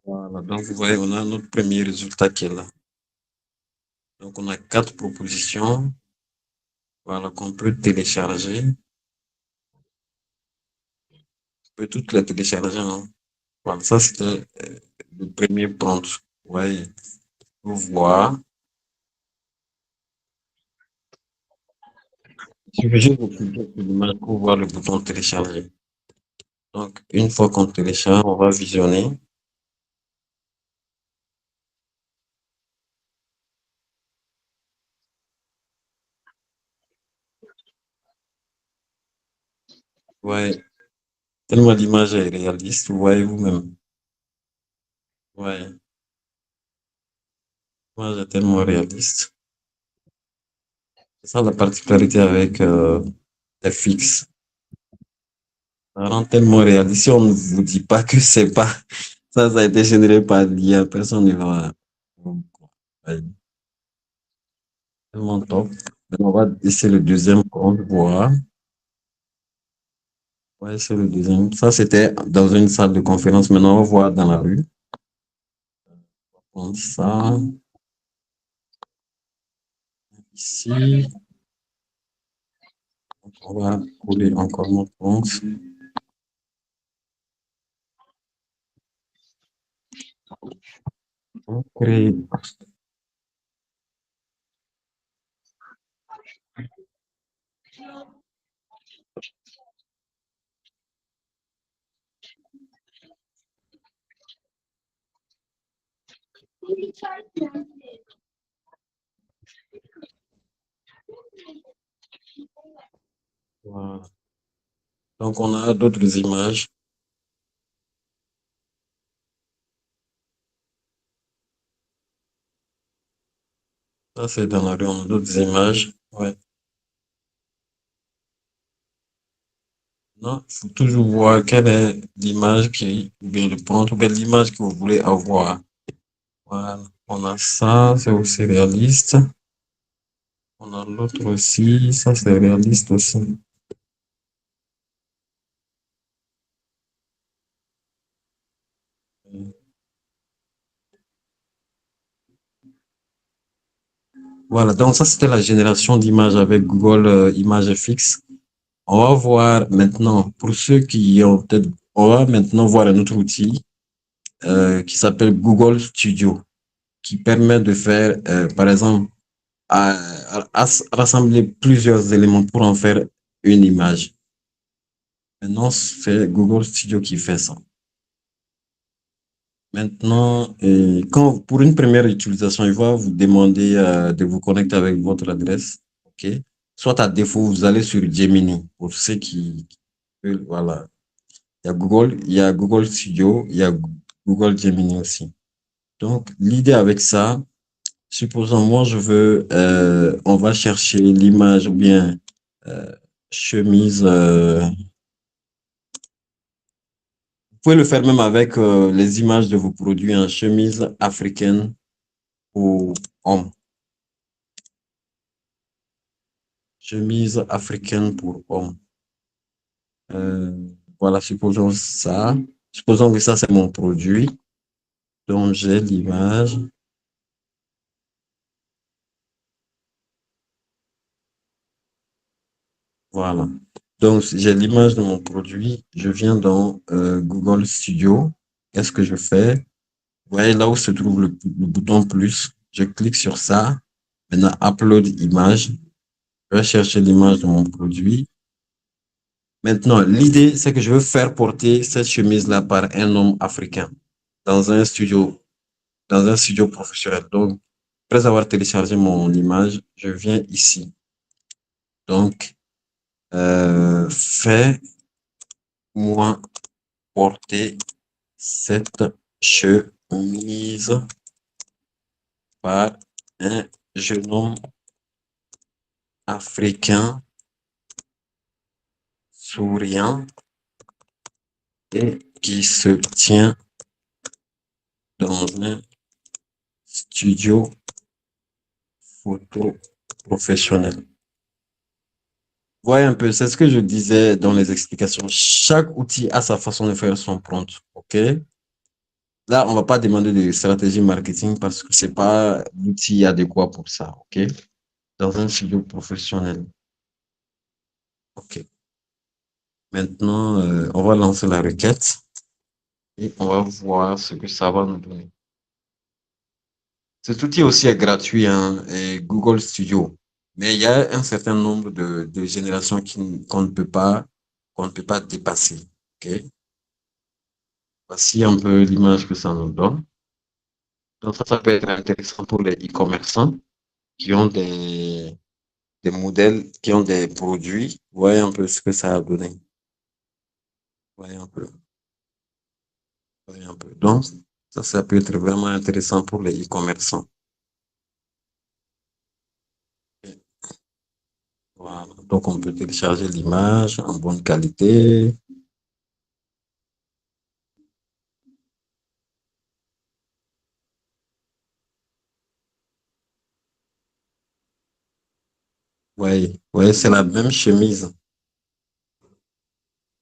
Voilà. Donc, vous voyez, on a notre premier résultat qui est là. Donc, on a 4 propositions, voilà, qu'on peut télécharger. On peut toutes les télécharger, hein. Voilà, ça, c'était le premier prompt. Vous voyez, pour voir. Il suffit juste de cliquer sur l'image pour voir le bouton télécharger. Donc, une fois qu'on télécharge, on va visionner. Ouais, tellement l'image est réaliste, vous voyez vous-même. Ouais, l'image est tellement réaliste. C'est ça la particularité avec FX. Ça rend tellement réaliste. Si on ne vous dit pas que c'est pas, ça a été généré par l'IA, personne ne va. Ouais, tellement top. Maintenant, on va essayer le deuxième compte, voir. Ouais, c'est le deuxième. Ça, c'était dans une salle de conférence. Maintenant, on va voir dans la rue. Comme ça, ici, on va coller encore notre compte. On crée. Voilà. Donc, on a d'autres images. Ça, c'est dans la rue, on a d'autres images. Ouais. Non, il faut toujours voir quelle est l'image qui, ou bien le prompt, ou bien l'image que vous voulez avoir. Voilà. On a ça, c'est aussi réaliste. On a l'autre aussi, ça c'est réaliste aussi. Voilà, donc ça c'était la génération d'images avec Google Images FX. On va voir maintenant, pour ceux qui ont peut-être, on va maintenant voir un autre outil qui s'appelle Google Studio, qui permet de faire, par exemple, rassembler plusieurs éléments pour en faire une image. Maintenant, c'est Google Studio qui fait ça. Maintenant, quand, pour une première utilisation, il va vous demander de vous connecter avec votre adresse. OK? Soit à défaut, vous allez sur Gemini. Pour ceux qui veulent, voilà. Il y a Google Studio, il y a Google Gemini aussi. Donc, l'idée avec ça, supposons moi, on va chercher l'image ou bien euh, chemise. Vous pouvez le faire même avec les images de vos produits en chemise africaine pour hommes. Chemise africaine pour hommes. Euh, voilà, supposons ça. Supposons que ça, c'est mon produit. Donc, j'ai l'image. Voilà. Donc, j'ai l'image de mon produit. Je viens dans Google Studio. Qu'est-ce que je fais? Vous voyez là où se trouve le bouton plus. Je clique sur ça. Maintenant, upload image. Je vais chercher l'image de mon produit. Maintenant, l'idée, c'est que je veux faire porter cette chemise-là par un homme africain dans un studio, dans un studio professionnel. Donc, après avoir téléchargé mon image, je viens ici. Donc, fais-moi porter cette chemise par un jeune homme africain souriant et qui se tient dans un studio photo professionnel. Voyez un peu, c'est ce que je disais dans les explications. Chaque outil a sa façon de faire son prompt. OK? Là, on ne va pas demander de stratégie marketing parce que ce n'est pas l'outil adéquat pour ça. OK? Dans un studio professionnel. OK. Maintenant, on va lancer la requête et on va voir ce que ça va nous donner. Cet outil aussi est gratuit, hein, et Google Studio. Mais il y a un certain nombre de générations qu'on ne peut pas dépasser. OK? Voici un peu l'image que ça nous donne. Donc ça peut être intéressant pour les e-commerçants qui ont des modèles, qui ont des produits. Voyez un peu ce que ça a donné. Voyez un peu. Voyez un peu. Donc, ça peut être vraiment intéressant pour les e-commerçants. Voilà. Donc, on peut télécharger l'image en bonne qualité. Voyez, c'est la même chemise.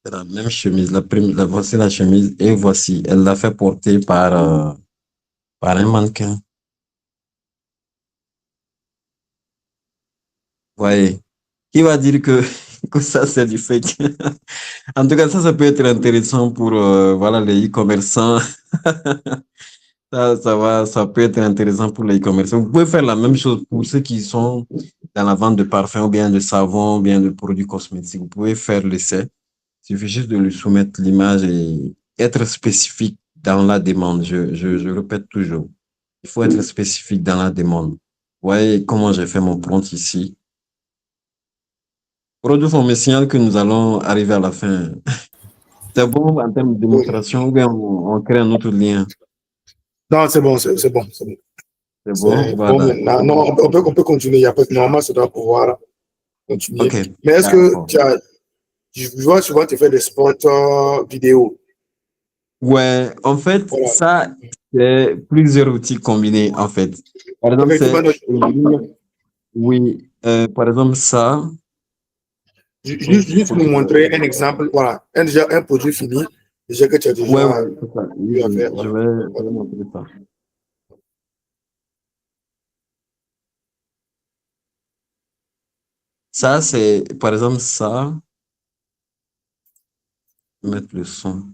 C'est la même chemise. Voici la chemise et voici. Elle l'a fait porter par un mannequin. Voyez. Qui va dire que ça, c'est du fake? En tout cas, ça peut être intéressant pour voilà, les e-commerçants. Ça peut être intéressant pour les e-commerçants. Vous pouvez faire la même chose pour ceux qui sont dans la vente de parfums ou bien de savon ou bien de produits cosmétiques. Vous pouvez faire l'essai. Il suffit juste de lui soumettre l'image et être spécifique dans la demande. Je répète toujours. Il faut être spécifique dans la demande. Vous voyez comment j'ai fait mon prompt ici. Produit me signale que nous allons arriver à la fin. C'est bon en termes de Oui. démonstration ou bien on crée un autre lien? Non, c'est bon, c'est bon, c'est bon. C'est bon? C'est bon Voilà. maintenant. Non, on peut continuer. Il y a pas, normalement, ça doit pouvoir OK. continuer. Mais est-ce que D'accord. je vois souvent tu fais des spots vidéo. Ouais, en fait, Voilà. ça, c'est plusieurs outils combinés, en fait. Par exemple, Effectivement, donc, oui, par exemple, ça, juste nous montrer un exemple. Voilà. Déjà, un produit fini. Déjà que tu as ouais, déjà ouais, c'est ça. Oui, eu à oui, faire. Voilà. je Voilà. vais montrer ça. Ça, c'est, par exemple, ça, mettre le son.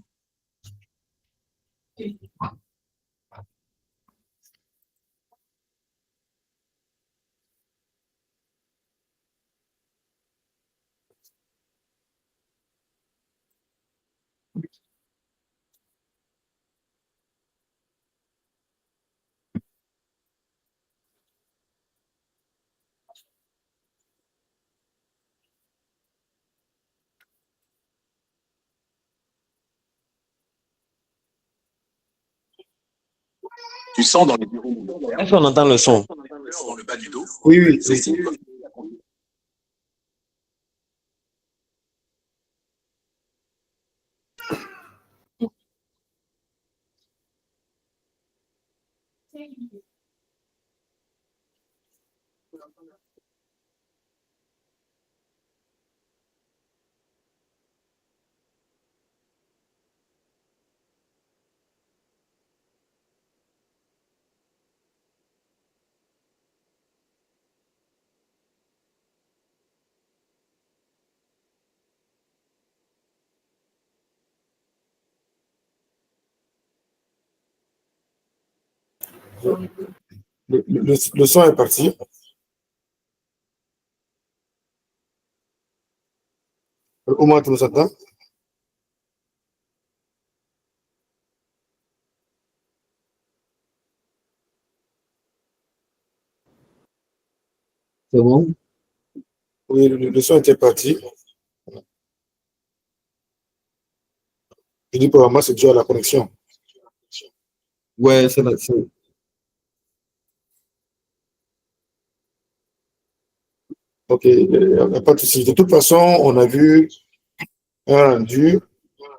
Tu sens dans les bureaux modernes, Est-ce qu'on entend le son? dans le bas du dos, Oui, oui, ces oui. signes peuvent Le son est parti. Au moins, tu nous entends? C'est bon? Oui, le son était parti. Je dis probablement c'est dû à la connexion. Ouais, Ok, il n'y a pas de souci. De toute façon, on a vu un rendu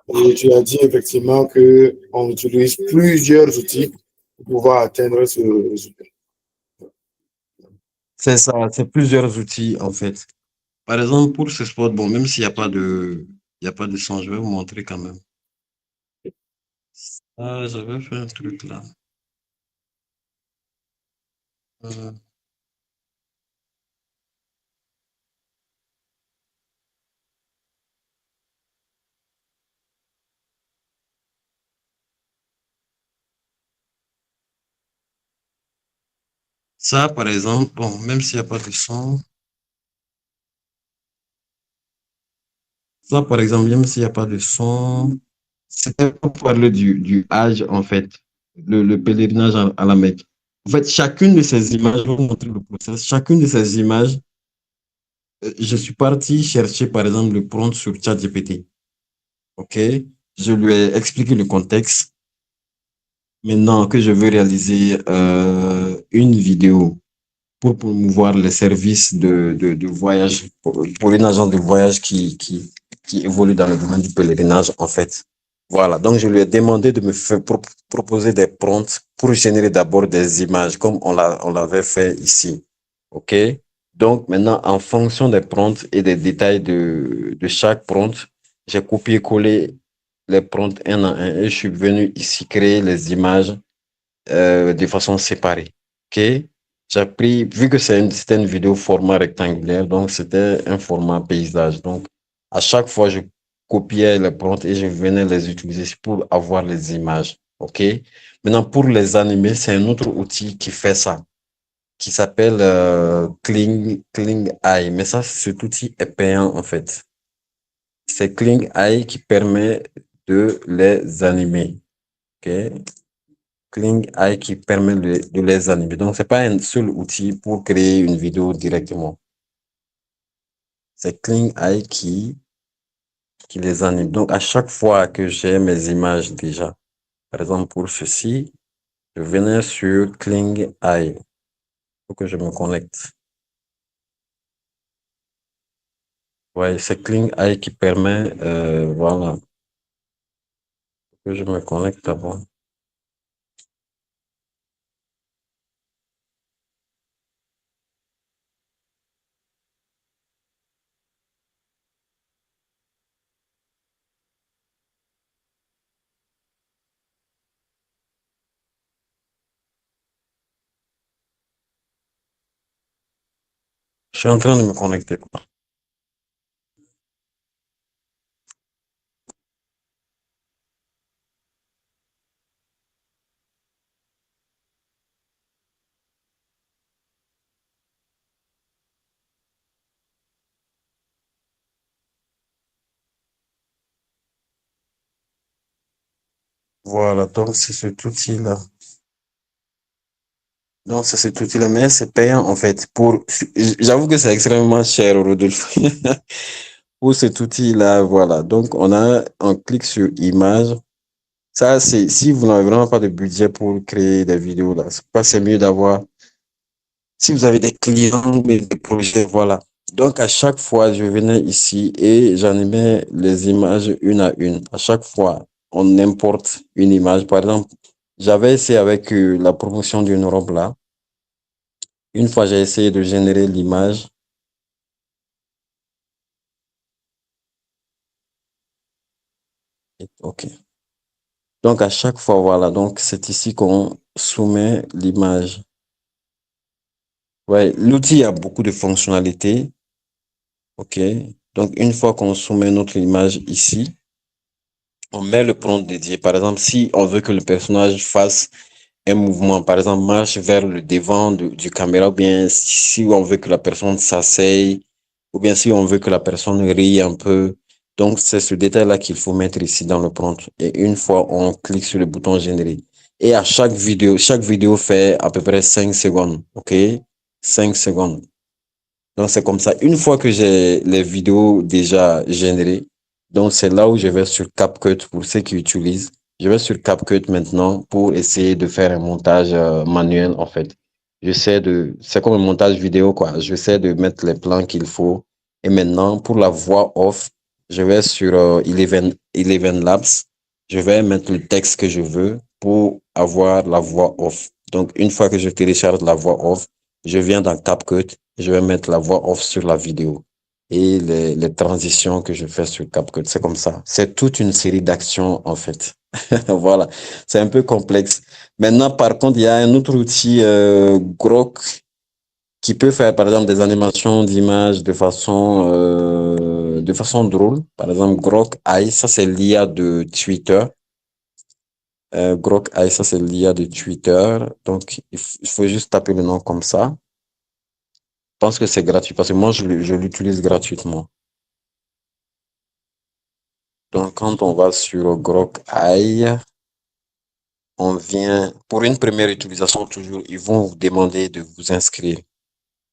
et tu as dit effectivement qu'on utilise plusieurs outils pour pouvoir atteindre ce résultat. c'est ça, c'est plusieurs outils, en fait. Par exemple, pour ce spot, bon, même s'il n'y a pas il y a pas de son, je vais vous montrer quand même. Ah, j'avais fait un truc là. Euh, Ça, par exemple, bon, même s'il n'y a pas de son, ça, par exemple, même s'il n'y a pas de son, c'était pour parler du Hajj, en fait, le pèlerinage à la Mecque. En fait, chacune de ces images, je vais vous montrer le process, chacune de ces images, je suis parti chercher, par exemple, le prompt sur ChatGPT. OK? Je lui ai expliqué le contexte. Maintenant que je veux réaliser une vidéo pour promouvoir les services de voyage pour une agence de voyage qui évolue dans le domaine du pèlerinage, en fait. Voilà, donc je lui ai demandé de me faire proposer des prompts pour générer d'abord des images comme on l'avait fait ici. OK? Donc maintenant, en fonction des prompts et des détails de chaque prompt, j'ai copié-collé les prompts un à un et je suis venu ici créer les images de façon séparée. OK? J'ai pris, vu que c'était une vidéo format rectangulaire, donc c'était un format paysage. Donc, à chaque fois, je copiais les prompts et je venais les utiliser pour avoir les images. OK? Maintenant, pour les animer, c'est un autre outil qui fait ça, qui s'appelle Kling Eye. Mais ça, cet outil est payant, en fait. C'est Kling Eye qui permet de les animer. OK? Kling AI qui permet de les animer. Donc, c'est pas un seul outil pour créer une vidéo directement. C'est Kling AI qui les anime. Donc, à chaque fois que j'ai mes images déjà, par exemple pour ceci, je venais sur Kling AI. Il faut que je me connecte. Ouais, c'est Kling AI qui permet, voilà, que je me connecte avant. Je suis en train de me connecter, quoi. Voilà, donc c'est cet outil-là. Donc c'est cet outil-là, mais c'est payant en fait. J'avoue que c'est extrêmement cher, Rodolphe. Pour cet outil-là, voilà. Donc on clique sur image. Ça, c'est si vous n'avez vraiment pas de budget pour créer des vidéos là, c'est mieux d'avoir. Si vous avez des clients, mais des projets, voilà. Donc à chaque fois, je venais ici et j'animais les images une à une. À chaque fois, on importe une image. Par exemple, j'avais essayé avec la promotion d'une robe là. Une fois, j'ai essayé de générer l'image. OK. Donc, à chaque fois, voilà. Donc, c'est ici qu'on soumet l'image. Ouais, l'outil a beaucoup de fonctionnalités. OK. Donc, une fois qu'on soumet notre image ici, on met le prompt dédié. Par exemple, si on veut que le personnage fasse un mouvement, par exemple, marche vers le devant du caméra, ou bien si on veut que la personne s'asseye, ou bien si on veut que la personne rie un peu. Donc, c'est ce détail-là qu'il faut mettre ici dans le prompt. Et une fois, on clique sur le bouton générer. Et à chaque vidéo fait à peu près 5 secondes. OK? 5 secondes. Donc, c'est comme ça. Une fois que j'ai les vidéos déjà générées, donc c'est là où je vais sur CapCut pour ceux qui utilisent. Je vais sur CapCut maintenant pour essayer de faire un montage manuel, en fait. C'est comme un montage vidéo, quoi. J'essaie de mettre les plans qu'il faut. Et maintenant, pour la voix off, je vais sur Eleven Labs. Je vais mettre le texte que je veux pour avoir la voix off. Donc, une fois que je télécharge la voix off, je viens dans CapCut, je vais mettre la voix off sur la vidéo et les transitions que je fais sur CapCut. C'est comme ça. C'est toute une série d'actions, en fait. Voilà. C'est un peu complexe. Maintenant, par contre, il y a un autre outil, Grok, qui peut faire, par exemple, des animations d'images de façon drôle. Par exemple, Grok AI, ça, c'est l'IA de Twitter. Grok AI, ça, c'est l'IA de Twitter. Donc, il faut juste taper le nom comme ça. Je pense que c'est gratuit parce que moi, je l'utilise gratuitement. Donc, quand on va sur Grok AI, on vient, pour une première utilisation, toujours, ils vont vous demander de vous inscrire.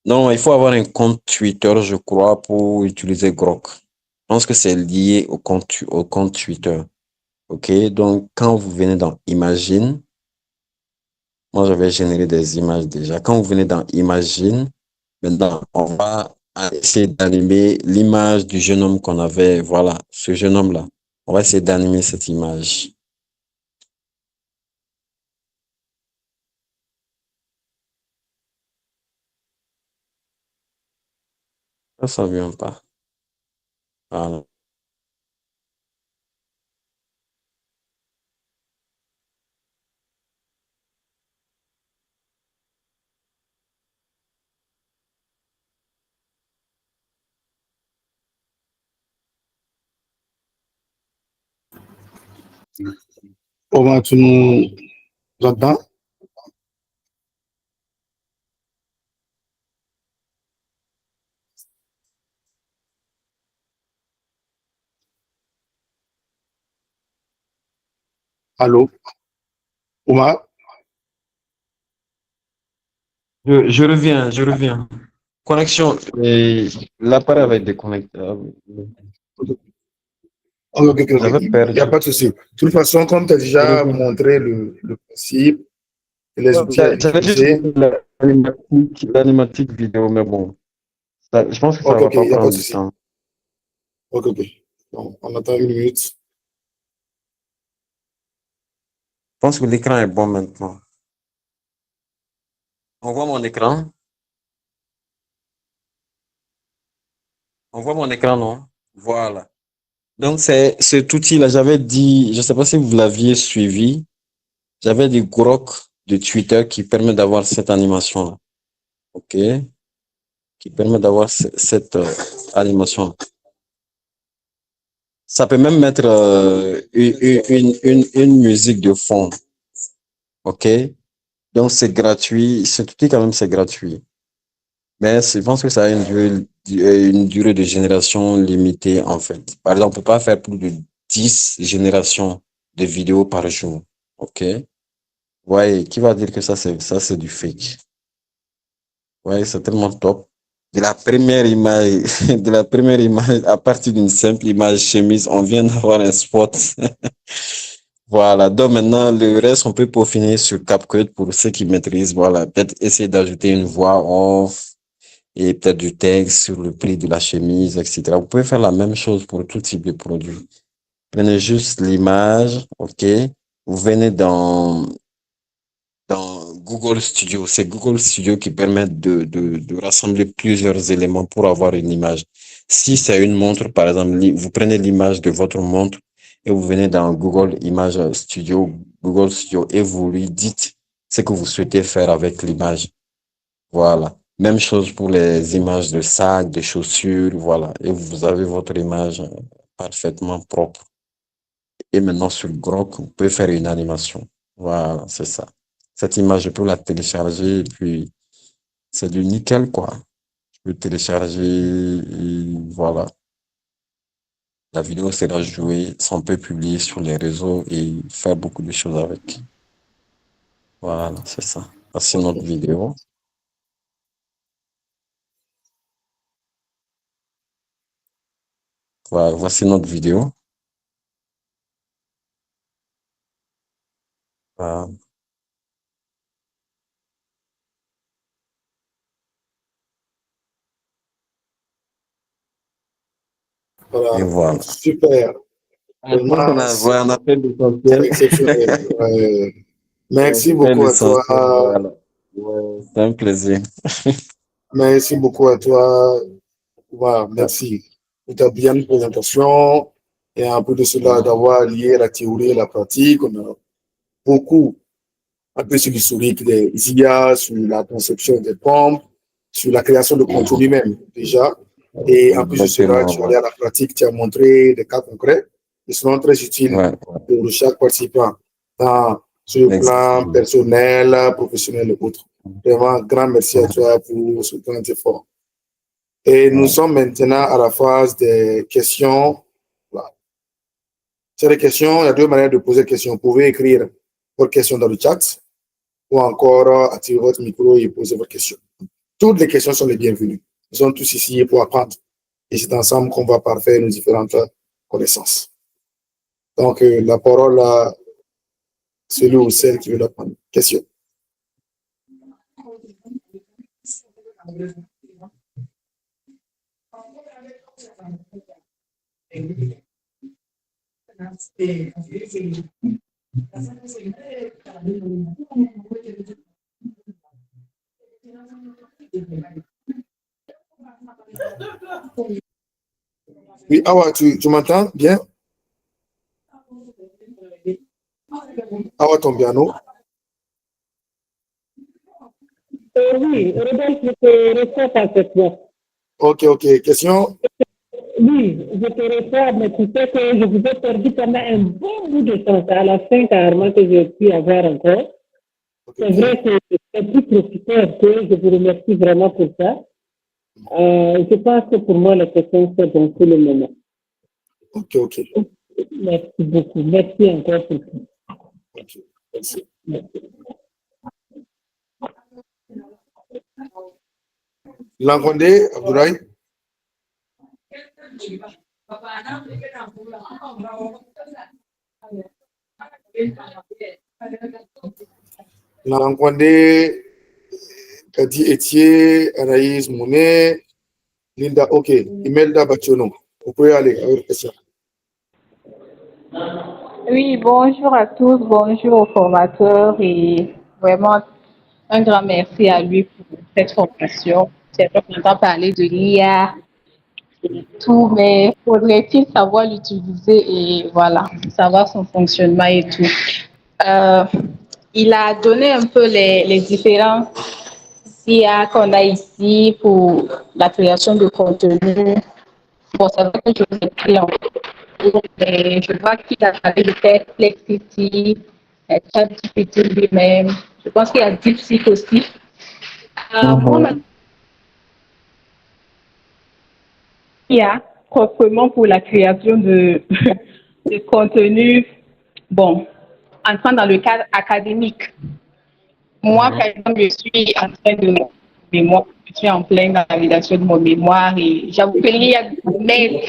Non, il faut avoir un compte Twitter, je crois, pour utiliser Grok. Je pense que c'est lié au compte Twitter. OK? Donc, quand vous venez dans Imagine, moi, j'avais généré des images déjà. Quand vous venez dans Imagine, maintenant, on va essayer d'animer l'image du jeune homme qu'on avait. Voilà, ce jeune homme-là. On va essayer d'animer cette image. Ça vient pas. Voilà. Comment tu nous entends? Allô? Omar? Je reviens, je reviens. Connexion, et l'appareil va être déconnecté. Ok, ok, ok. J'avais Il n'y a perdu. pas de souci. De toute façon, comme tu as Je déjà reviens. montré le principe et les Ouais, outils à j'allais juste utiliser, l'animatique vidéo, mais bon, je pense que ça ok, va ok, pas il n'y a pas prendre de du souci. temps. Ok, ok. Bon, on attend 1 minute. Je pense que l'écran est bon maintenant. On voit mon écran? On voit mon écran, non? Voilà. Donc, c'est cet outil-là, j'avais dit, je ne sais pas si vous l'aviez suivi, j'avais dit Grok de Twitter qui permet d'avoir cette animation-là. OK? Qui permet d'avoir cette animation. Ça peut même mettre une musique de fond. OK? Donc, c'est gratuit. Cet outil, quand même, c'est gratuit. Mais je pense que ça a une durée de génération limitée, en fait. Par exemple, on ne peut pas faire plus de 10 générations de vidéos par jour. OK? Ouais, qui va dire que ça, c'est du fake? Ouais, c'est tellement top. De la première image, de la première image, à partir d'une simple image chemise, on vient d'avoir un spot. Voilà. Donc maintenant, le reste, on peut peaufiner sur CapCut pour ceux qui maîtrisent. Voilà. Peut-être essayer d'ajouter une voix off et peut-être du texte sur le prix de la chemise, etc. Vous pouvez faire la même chose pour tout type de produit. Prenez juste l'image, OK? Vous venez dans Google Studio. C'est Google Studio qui permet de rassembler plusieurs éléments pour avoir une image. Si c'est une montre, par exemple, vous prenez l'image de votre montre et vous venez dans Google Image Studio, Google Studio, et vous lui dites ce que vous souhaitez faire avec l'image. Voilà. Même chose pour les images de sacs, de chaussures, voilà. Et vous avez votre image parfaitement propre. Et maintenant, sur Grok, vous pouvez faire une animation. Voilà, c'est ça. Cette image, je peux la télécharger et puis c'est du nickel, quoi. Je peux télécharger et voilà. La vidéo sera jouée, on peut publier sur les réseaux et faire beaucoup de choses avec. Voilà, c'est ça. Voici notre vidéo. Voilà, voici notre vidéo. Voilà. Et Voilà. voilà. Super. Je pense qu'on Vraiment, a, ouais, on a fait c'est l'essentiel. exceptionnel. Ouais. On a Merci fait beaucoup à toi. l'essentiel, voilà. Ouais, c'est un plaisir. Merci beaucoup à toi. Voilà, merci pour ta bien présentation et un peu de cela d'avoir lié la théorie et la pratique. On a beaucoup, un peu sur l'historique des IA, sur la conception des pompes, sur la création de contenu même déjà. Et en plus de cela, Exactement, tu allais ouais. à la pratique, tu as montré des cas concrets qui seront très utiles Ouais, pour chaque participant sur le plan exactement. personnel, professionnel et autres. Vraiment, un grand merci à Ouais, toi pour ce grand effort. Et nous ouais. sommes maintenant à la phase des questions. Voilà. C'est les questions, il y a deux manières de poser des questions. Vous pouvez écrire vos questions dans le chat ou encore activer votre micro et poser vos questions. Toutes les questions sont les bienvenues. Nous sommes tous ici pour apprendre. Et c'est ensemble qu'on va parfaire nos différentes connaissances. Donc, la parole à celui ou celle qui veut la prendre. Question. Oui, Awa, tu m'entends bien? Awa, ton piano. Oui, Rodolphe, je te reçois parfaitement. Ok, ok. Question. Oui, je te reçois, mais tu sais que je vous ai perdu pendant un bon bout de temps. C'est à la fin, carrément, que j'ai pu avoir encore. Ok, C'est ok. vrai que c'est plus profiteur que je vous remercie vraiment pour ça. Je pense que pour moi, la question, c'est dans tout le moment. Ok, ok. Merci beaucoup. Merci encore pour tout. Ok. Merci. Merci. Langondé, Abdoulaye. Langondé, Kadi Etier, Anaïs Mounet, Linda, ok. Imelda Bachono. Vous pouvez aller à votre question. Oui, bonjour à tous, bonjour au formateur et vraiment un grand merci à lui pour cette formation. C'est vrai qu'on entend parler de l'IA et tout, mais faudrait-il savoir l'utiliser et voilà, savoir son fonctionnement et tout. Euh, il a donné un peu les différents IA qu'on a ici pour la création de contenu. Bon, c'est vrai que je vous écris en cours, mais je vois qu'il a parlé de Perplexity, ChatGPT lui-même. Je pense qu'il y a DeepSeek aussi. Moi, ma IA, proprement pour la création de, de contenu, bon, entrant dans le cadre académique. Moi, par exemple, je suis en train de mon mémoire, je suis en pleine validation de mon mémoire et j'avoue que l'IA m'aide.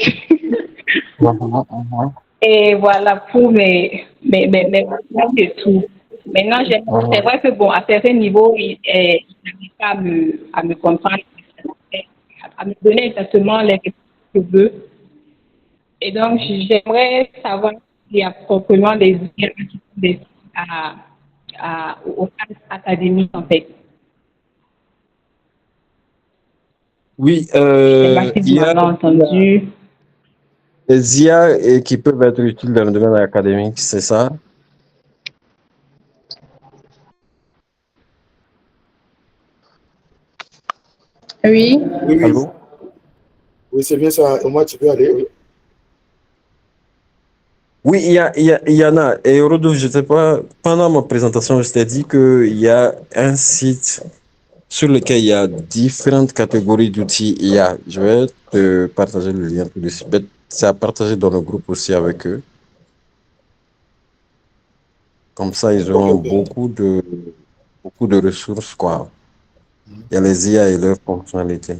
Et voilà pour mes et tout. Maintenant, c'est vrai que bon, à certains niveaux, il n'arrive pas à me comprendre, à me donner exactement les réponses que je veux. Et donc, j'aimerais savoir s'il y a proprement des outils au cadre académique, en fait. Oui, Je ne sais pas si il vous y a m'avez entendu. des IA qui peuvent être utiles dans le domaine académique, c'est ça? Oui. Oui, oui, Allô? oui, c'est bien ça. Au moins, tu peux aller. Oui. Oui, il y en a. Et Rodolphe, je sais pas, pendant ma présentation, je t'ai dit qu'il y a un site sur lequel il y a différentes catégories d'outils IA. Je vais te partager le lien tout de suite. C'est à partager dans le groupe aussi avec eux. Comme ça, ils Ok, auront ok. beaucoup de ressources, quoi. Il y a les IA et leurs fonctionnalités.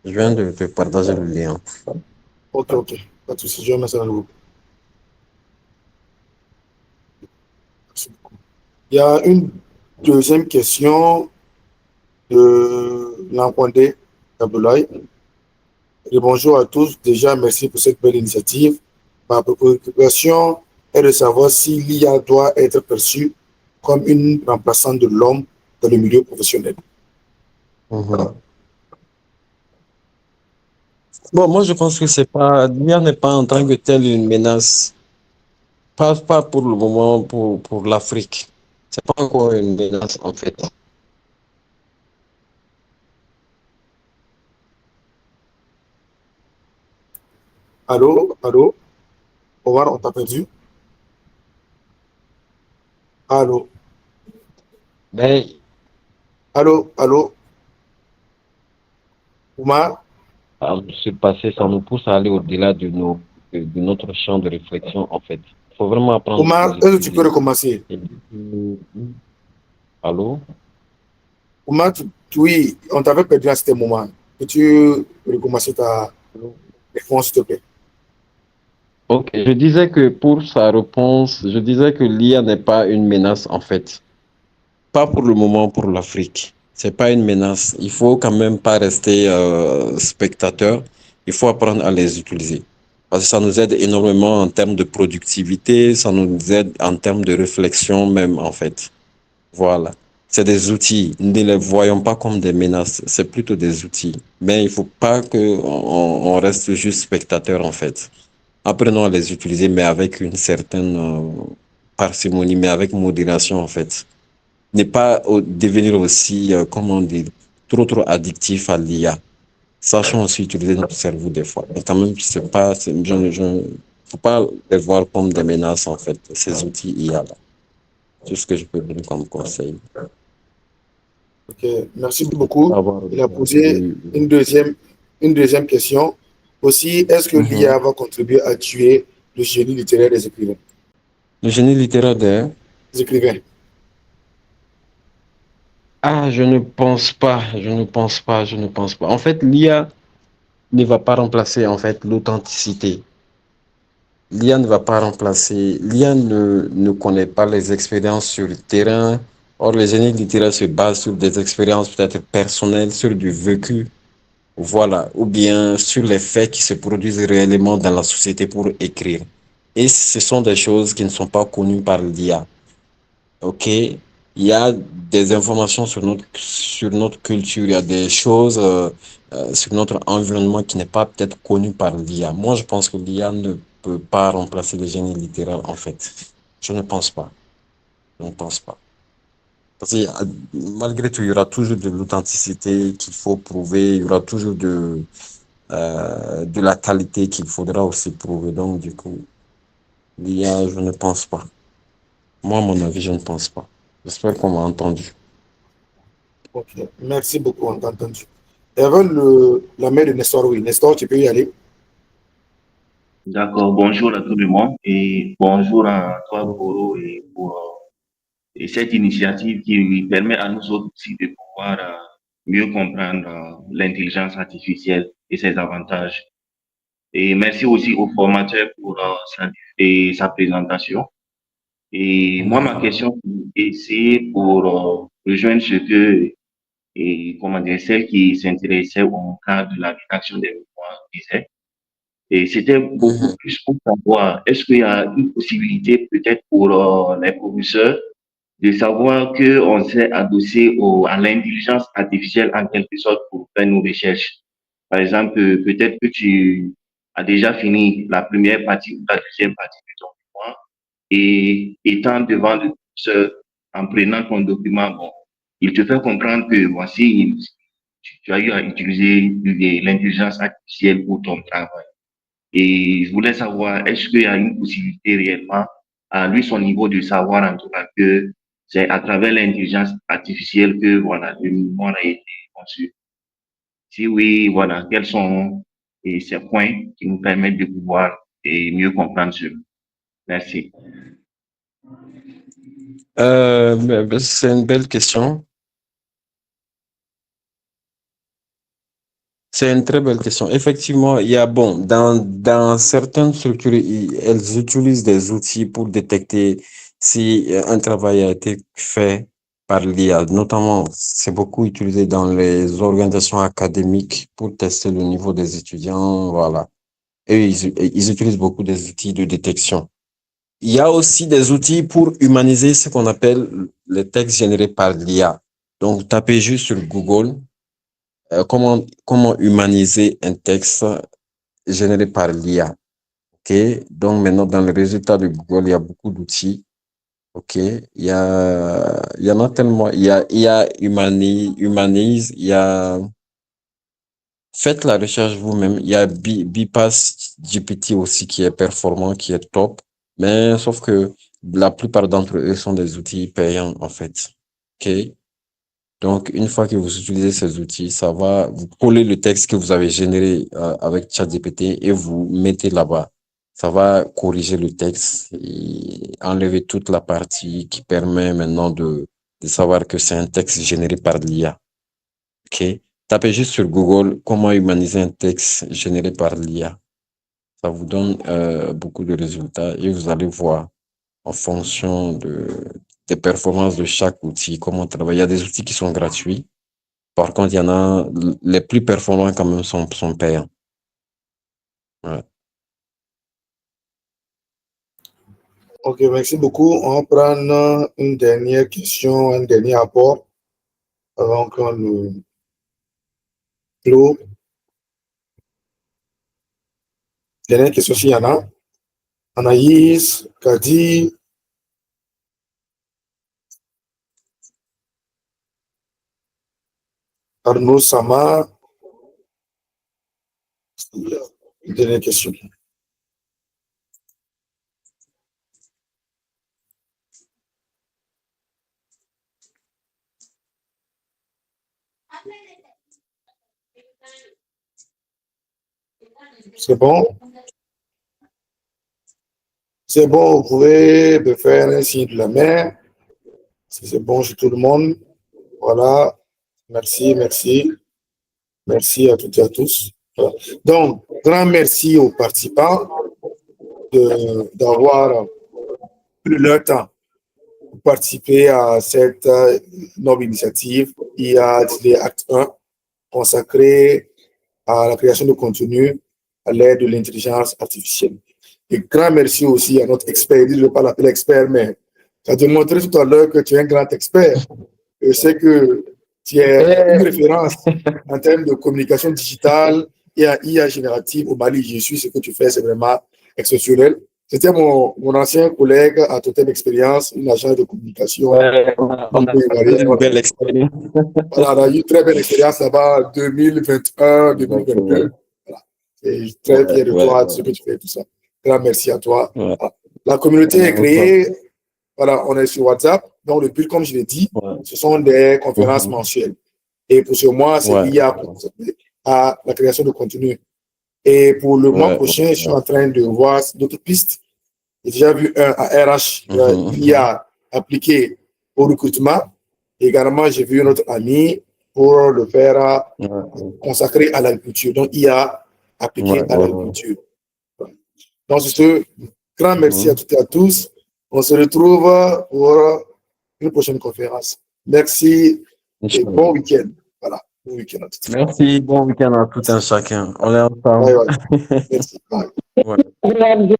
Je viens de te partager le lien. Ok, ok. Pas de souci. Je vais mettre ça dans le groupe. Merci beaucoup. Il y a une deuxième question de Lankondé, Abdoulaye. Et bonjour à tous. Déjà, merci pour cette belle initiative. Ma préoccupation est de savoir si l'IA doit être perçue comme une remplaçante de l'homme dans le milieu professionnel. Mhm. Bon, moi, je pense que c'est pas, l'IA n'est pas en tant que telle une menace. Pas pour le moment pour l'Afrique. C'est pas encore une menace, en fait. Allô, allô, Omar, on t'a perdu? Allô, Mais allô, allô, Omar, ce passé, ça nous pousse à aller au-delà de notre champ de réflexion, en fait. Il faut vraiment apprendre à Omar, les est-ce que tu peux utiliser. recommencer? Allô? Omar, oui, on t'avait perdu à ce moment. Peux-tu recommencer ta réponse, s'il te plaît? Ok, je disais que pour sa réponse, je disais que l'IA n'est pas une menace, en fait. Pas pour le moment pour l'Afrique. C'est pas une menace. Il faut quand même pas rester spectateur. Il faut apprendre à les utiliser. Parce que ça nous aide énormément en termes de productivité, ça nous aide en termes de réflexion même, en fait. Voilà. C'est des outils. Ne les voyons pas comme des menaces. C'est plutôt des outils. Mais il faut pas que on reste juste spectateur, en fait. Apprenons à les utiliser, mais avec une certaine parcimonie, mais avec modération, en fait. Ne pas devenir aussi, comment dire, trop addictif à l'IA. Sachons aussi utiliser notre cerveau des fois. Mais quand même, c'est pas, faut pas les voir comme des menaces, en fait, ces outils IA-là. C'est ce que je peux donner comme conseil. Ok, merci beaucoup. Avoir Il a posé une deuxième question. Aussi, est-ce que l'IA Mhm. va contribuer à tuer le génie littéraire des écrivains? Le génie littéraire des... Des écrivains. Ah, je ne pense pas, je ne pense pas, je ne pense pas. En fait, l'IA ne va pas remplacer en fait l'authenticité. L'IA ne va pas remplacer. L'IA ne connaît pas les expériences sur le terrain. Or, le génie littéraire se base sur des expériences peut-être personnelles, sur du vécu, voilà, ou bien sur les faits qui se produisent réellement dans la société pour écrire. Et ce sont des choses qui ne sont pas connues par l'IA. OK? Il y a des informations sur notre culture, il y a des choses sur notre environnement qui n'est pas peut-être connu par l'IA. Moi, je pense que l'IA ne peut pas remplacer le génie littéraire, en fait. Je ne pense pas. Je ne pense pas. Parce que malgré tout, il y aura toujours de l'authenticité qu'il faut prouver, il y aura toujours de la qualité qu'il faudra aussi prouver. Donc, du coup, l'IA, je ne pense pas. Moi, à mon avis, je ne pense pas. J'espère qu'on m'a entendu. Ok. Merci beaucoup, on t'a entendu. Il y avait la main de Nestor, oui. Nestor, tu peux y aller. D'accord, bonjour à tout le monde et bonjour à toi, Goro, et pour et cette initiative qui permet à nous autres aussi de pouvoir mieux comprendre l'intelligence artificielle et ses avantages. Et merci aussi au formateur pour sa présentation. Et moi, ma question, c'est pour rejoindre ce que, et comment dire, celle qui s'intéressait au cas de la rédaction des mémoires disait. Et c'était beaucoup Mhm. plus pour savoir, est-ce qu'il y a une possibilité peut-être pour les professeurs de savoir qu'on s'est adossé à l'intelligence artificielle en quelque sorte pour faire nos recherches. Par exemple, peut-être que tu as déjà fini la première partie ou la deuxième partie de ton mémoire et étant devant le professeur, en prenant ton document, bon, il te fait comprendre que voici, tu as eu à utiliser l'intelligence artificielle pour ton travail. Et je voulais savoir, est-ce qu'il y a une possibilité réellement, à lui, son niveau de savoir, en tout cas, que c'est à travers l'intelligence artificielle que, voilà, le mouvement a été conçu. Si oui, voilà, quels sont ces points qui nous permettent de pouvoir mieux comprendre cela. Merci. C'est une belle question. C'est une très belle question. Effectivement, il y a, bon, dans certaines structures, elles utilisent des outils pour détecter si un travail a été fait par l'IA. Notamment, c'est beaucoup utilisé dans les organisations académiques pour tester le niveau des étudiants. Voilà. Et ils utilisent beaucoup des outils de détection. Il y a aussi des outils pour humaniser ce qu'on appelle les textes générés par l'IA. Donc, tapez juste sur Google comment humaniser un texte généré par l'IA. OK? Donc, maintenant, dans les résultats de Google, il y a beaucoup d'outils. OK? Il y en a tellement. Il y a Humanise, il y a, faites la recherche vous-même. Il y a Bipass GPT aussi qui est performant, qui est top. Mais sauf que la plupart d'entre eux sont des outils payants, en fait. OK? Donc, une fois que vous utilisez ces outils, ça va vous coller le texte que vous avez généré avec ChatGPT et vous mettez là-bas. Ça va corriger le texte et enlever toute la partie qui permet maintenant de savoir que c'est un texte généré par l'IA. OK? Tapez juste sur Google comment humaniser un texte généré par l'IA. Ça vous donne beaucoup de résultats et vous allez voir en fonction des performances de chaque outil, comment travailler. Il y a des outils qui sont gratuits. Par contre, il y en a, les plus performants quand même sont payants. Ouais. Ok, merci beaucoup. On va prendre une dernière question, un dernier apport avant qu'on nous clôt. Dernière question s'il y en a. Anaïs, Kadi, Arnaud Sama. Une dernière question. C'est bon? C'est bon, vous pouvez me faire un signe de la main. Si c'est bon chez tout le monde. Voilà. Merci, merci. Merci à toutes et à tous. Voilà. Donc, grand merci aux participants d'avoir pris leur temps pour participer à cette noble initiative IA Acte 1 consacrée à la création de contenu à l'aide de l'intelligence artificielle. Et grand merci aussi à notre expert. Je ne vais pas l'appeler expert, mais tu as démontré tout à l'heure que tu es un grand expert. Je sais que tu es une référence en termes de communication digitale et à IA générative au Mali. Je suis ce que tu fais, c'est vraiment exceptionnel. C'était mon ancien collègue à Totem Expérience, une agence de communication. Ouais, on a eu une belle expérience. Voilà, on a eu une très belle expérience là-bas, 2021, 2022. Voilà. Et très fier de toi, de ce que tu fais, tout ça. Grand merci à toi. Ouais. La communauté est créée. Voilà, on est sur WhatsApp. Donc, le but, comme je l'ai dit, ce sont des conférences mensuelles. Et pour ce mois, c'est l'IA à la création de contenu. Et pour le mois prochain, je suis en train de voir d'autres pistes. J'ai déjà vu un à RH, l'IA appliqué au recrutement. Également, j'ai vu notre ami pour le faire consacré à l'agriculture. Donc, IA appliqué à l'agriculture. Donc, c'est ce grand merci à toutes et à tous. On se retrouve pour une prochaine conférence. Merci et bon week-end. Voilà, bon week-end à tous. Merci, bon week-end à tout un chacun. On est ensemble. Merci. Bye. Ouais.